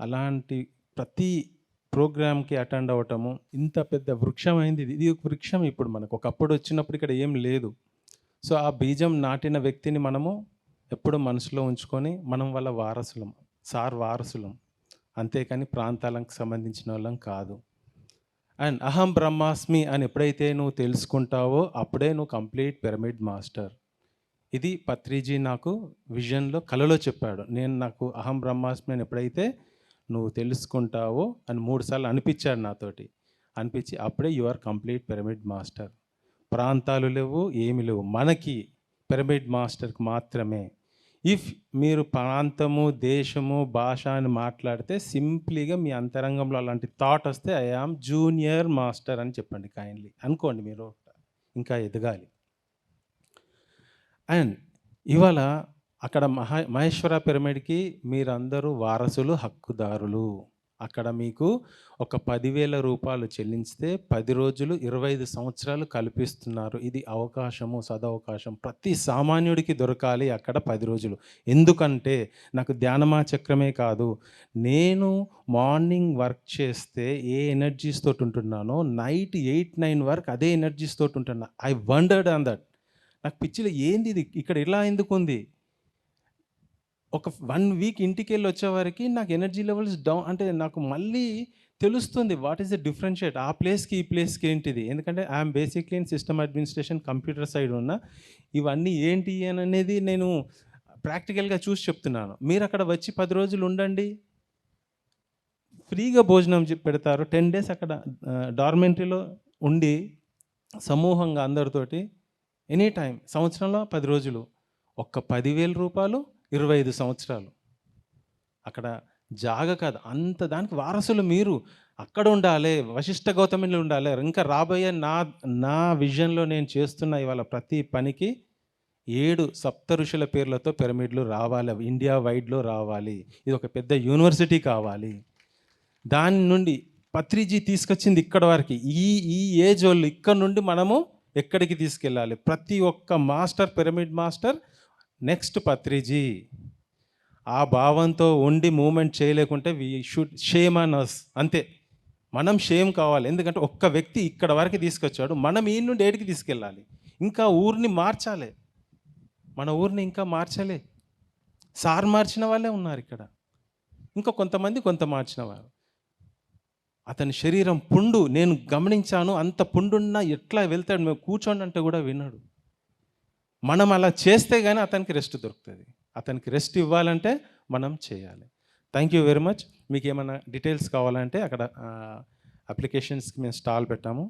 అలాంటి ప్రతి ప్రోగ్రామ్కి అటెండ్ అవ్వటము. ఇంత పెద్ద వృక్షం అయింది ఇది. ఒక వృక్షం ఇప్పుడు మనకు. ఒకప్పుడు వచ్చినప్పుడు ఇక్కడ ఏం లేదు. సో ఆ బీజం నాటిన వ్యక్తిని మనము ఎప్పుడు మనసులో ఉంచుకొని మనం వాళ్ళ వారసులం, సార్ వారసులం, అంతేకాని ప్రాంతాలకు సంబంధించిన వాళ్ళం కాదు. అండ్ అహం బ్రహ్మాస్మి అని ఎప్పుడైతే నువ్వు తెలుసుకుంటావో అప్పుడే నువ్వు కంప్లీట్ పిరమిడ్ మాస్టర్. ఇది పత్రిజీ నాకు విజన్లో కలలో చెప్పాడు. నాకు అహం బ్రహ్మాస్మి అని ఎప్పుడైతే నువ్వు తెలుసుకుంటావో అని 3 సార్లు అనిపించాడు నాతోటి. అనిపించి అప్పుడే you are complete pyramid master. ప్రాంతాలు లేవు, ఏమి లేవు, మనకి పిరమిడ్ మాస్టర్కి మాత్రమే. ఇఫ్ మీరు ప్రాంతము, దేశము, భాష అని మాట్లాడితే సింప్లీగా మీ అంతరంగంలో అలాంటి థాట్ వస్తే ఐ యామ్ జూనియర్ మాస్టర్ అని చెప్పండి కైండ్లీ. అనుకోండి మీరు ఇంకా ఎదగాలి. అండ్ ఇవాళ అక్కడ మహేశ్వర పిరమిడ్కి మీరందరూ వారసులు, హక్కుదారులు. అక్కడ మీకు ఒక 10,000 రూపాయలు చెల్లించితే 10 రోజులు 25 సంవత్సరాలు కల్పిస్తున్నారు. ఇది అవకాశము, సదవకాశం ప్రతి సామాన్యుడికి దొరకాలి అక్కడ 10 రోజులు. ఎందుకంటే నాకు ధ్యానమా చక్రమే కాదు, నేను మార్నింగ్ వర్క్ చేస్తే ఏ ఎనర్జీస్ తోటి ఉంటున్నానో నైట్ 8-9 వరకు అదే ఎనర్జీస్ తోటి ఉంటున్నా. I wondered on that. నాకు పిచ్చిలో ఏంది ఇది ఇక్కడ ఇలా ఎందుకు ఉంది. ఒక 1 వీక్ ఇంటికి వెళ్ళి వచ్చేవారికి నాకు ఎనర్జీ లెవెల్స్ డౌన్. అంటే నాకు మళ్ళీ తెలుస్తుంది వాట్ ఈస్ ద డిఫరెన్షియేట్ ఆ ప్లేస్కి ఈ ప్లేస్కి ఏంటిది. ఎందుకంటే I'm basically in system administration, computer side ఉన్న. ఇవన్నీ ఏంటి అని అనేది నేను ప్రాక్టికల్గా చూసి చెప్తున్నాను. మీరు అక్కడ వచ్చి 10 రోజులు ఉండండి, ఫ్రీగా భోజనం పెడతారు. 10 days అక్కడ డార్మెంటరీలో ఉండి సమూహంగా అందరితోటి ఎనీ టైం, సంవత్సరంలో 10 రోజులు, ఒక్క 10,000 రూపాయలు 25 సంవత్సరాలు. అక్కడ జాగ కాదు, అంత దానికి వారసులు మీరు. అక్కడ ఉండాలి, వశిష్ఠ గౌతమిలో ఉండాలి. ఇంకా రాబోయే నా విజన్లో నేను చేస్తున్న ఇవాళ ప్రతి పనికి 7 సప్త ఋషుల పేర్లతో పిరమిడ్లు రావాలి, ఇండియా వైడ్లో రావాలి. ఇది ఒక పెద్ద యూనివర్సిటీ కావాలి. దాని నుండి పత్రిజీ తీసుకొచ్చింది ఇక్కడ వరకు. ఈ ఏజ్ వాళ్ళు ఇక్కడ నుండి మనము ఎక్కడికి తీసుకెళ్ళాలి? ప్రతి ఒక్క master, pyramid master next Patriji. ఆ భావంతో ఉండి మూమెంట్ చేయలేకుంటే we should shame on us, అంతే. మనం షేమ్ కావాలి. ఎందుకంటే ఒక్క వ్యక్తి ఇక్కడ వరకు తీసుకొచ్చాడు, మనం ఈ నుండి ఏడికి తీసుకెళ్ళాలి? ఇంకా ఊరిని మార్చాలి, మన ఊరిని ఇంకా మార్చలే. సార్ మార్చిన వాళ్ళే ఉన్నారు ఇక్కడ, ఇంకా కొంతమంది కొంత మార్చిన వారు. అతని శరీరం పుండు నేను గమనించాను, అంత పుండున్నా ఎట్లా వెళ్తాడు, మేము కూర్చోండి అంటే కూడా విన్నాడు. మనం అలా చేస్తే కానీ అతనికి రెస్ట్ దొరుకుతుంది. అతనికి రెస్ట్ ఇవ్వాలంటే మనం చేయాలి. Thank you very much. మీకు ఏమైనా డీటెయిల్స్ కావాలంటే అక్కడ అప్లికేషన్స్కి మేము స్టాల్ పెట్టాము.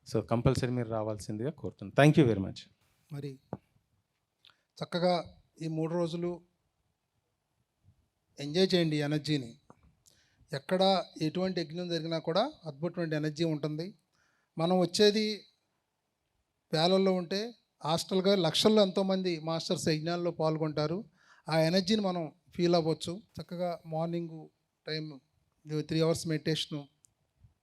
సో కంపల్సరీ మీరు రావాల్సిందిగా కోరుతున్నాను. Thank you very much. మరి చక్కగా ఈ 3 రోజులు ఎంజాయ్ చేయండి ఈ ఎనర్జీని. ఎక్కడ ఎటువంటి యజ్ఞం జరిగినా కూడా అద్భుతమైన ఎనర్జీ ఉంటుంది. మనం వచ్చేది వేలల్లో ఉంటే హాస్టల్గా లక్షల్లో ఎంతోమంది మాస్టర్స్ యజ్ఞాల్లో పాల్గొంటారు. ఆ ఎనర్జీని మనం ఫీల్ అవ్వచ్చు. చక్కగా మార్నింగ్ టైం 3 hours మెడిటేషన్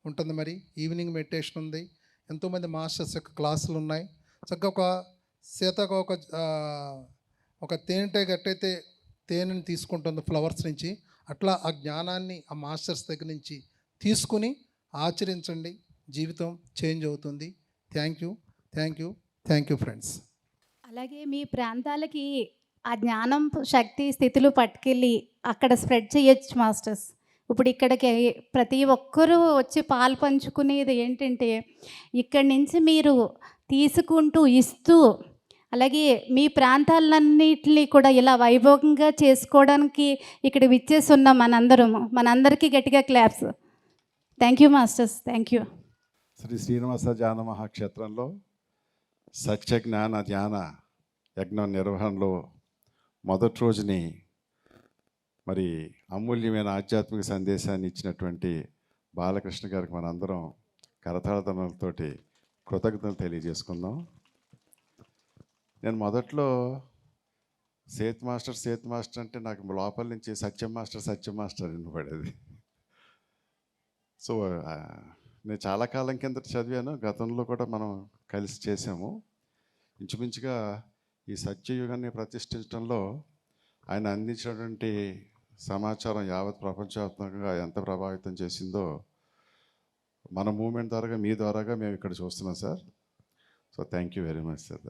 ఉంటుంది, మరి ఈవినింగ్ మెడిటేషన్ ఉంది. ఎంతోమంది మాస్టర్స్ యొక్క క్లాసులు ఉన్నాయి. చక్కగా ఒక తేనెటీగ ఎట్టయితే తేనెని తీసుకుంటుంది ఫ్లవర్స్ నుంచి, అట్లా ఆ జ్ఞానాన్ని ఆ మాస్టర్స్ దగ్గర నుంచి తీసుకుని ఆచరించండి. జీవితం చేంజ్ అవుతుంది. Thank you friends. అలాగే మీ ప్రాంతాలకి ఆ జ్ఞానం, శక్తి, స్థితులు పట్టుకెళ్ళి అక్కడ స్ప్రెడ్ చేయొచ్చు మాస్టర్స్. ఇప్పుడు ఇక్కడికి ప్రతి ఒక్కరూ వచ్చి పాలు పంచుకునేది ఏంటంటే, ఇక్కడి నుంచి మీరు తీసుకుంటూ ఇస్తూ, అలాగే మీ ప్రాంతాలన్నింటినీ కూడా ఇలా వైభవంగా చేసుకోవడానికి ఇక్కడ విచ్చేసి ఉన్నాం మనందరికీ గట్టిగా claps. Thank you masters, thank you. శ్రీ శ్రీనివాస ధ్యాన మహాక్షేత్రంలో సత్య జ్ఞాన ధ్యాన యజ్ఞం నిర్వహణలో మొదటి రోజుని మరి అమూల్యమైన ఆధ్యాత్మిక సందేశాన్ని ఇచ్చినటువంటి బాలకృష్ణ గారికి మనందరం కరతాళతోటి కృతజ్ఞతలు తెలియజేసుకుందాం. నేను మొదట్లో సేత్ మాస్టర్ అంటే నాకు లోపల నుంచి సత్యం మాస్టర్ వినపడేది. సో నేను చాలా కాలం కిందట చదివాను, గతంలో కూడా మనం కలిసి చేసాము. ఇంచుమించుగా ఈ సత్యయుగాన్ని ప్రతిష్ఠించడంలో ఆయన అందించినటువంటి సమాచారం యావత్ ప్రపంచవ్యాప్తంగా ఎంత ప్రభావితం చేసిందో మన మూమెంట్ ద్వారాగా, మీ ద్వారాగా మేము ఇక్కడ చూస్తున్నాం sir. So thank you very much sir.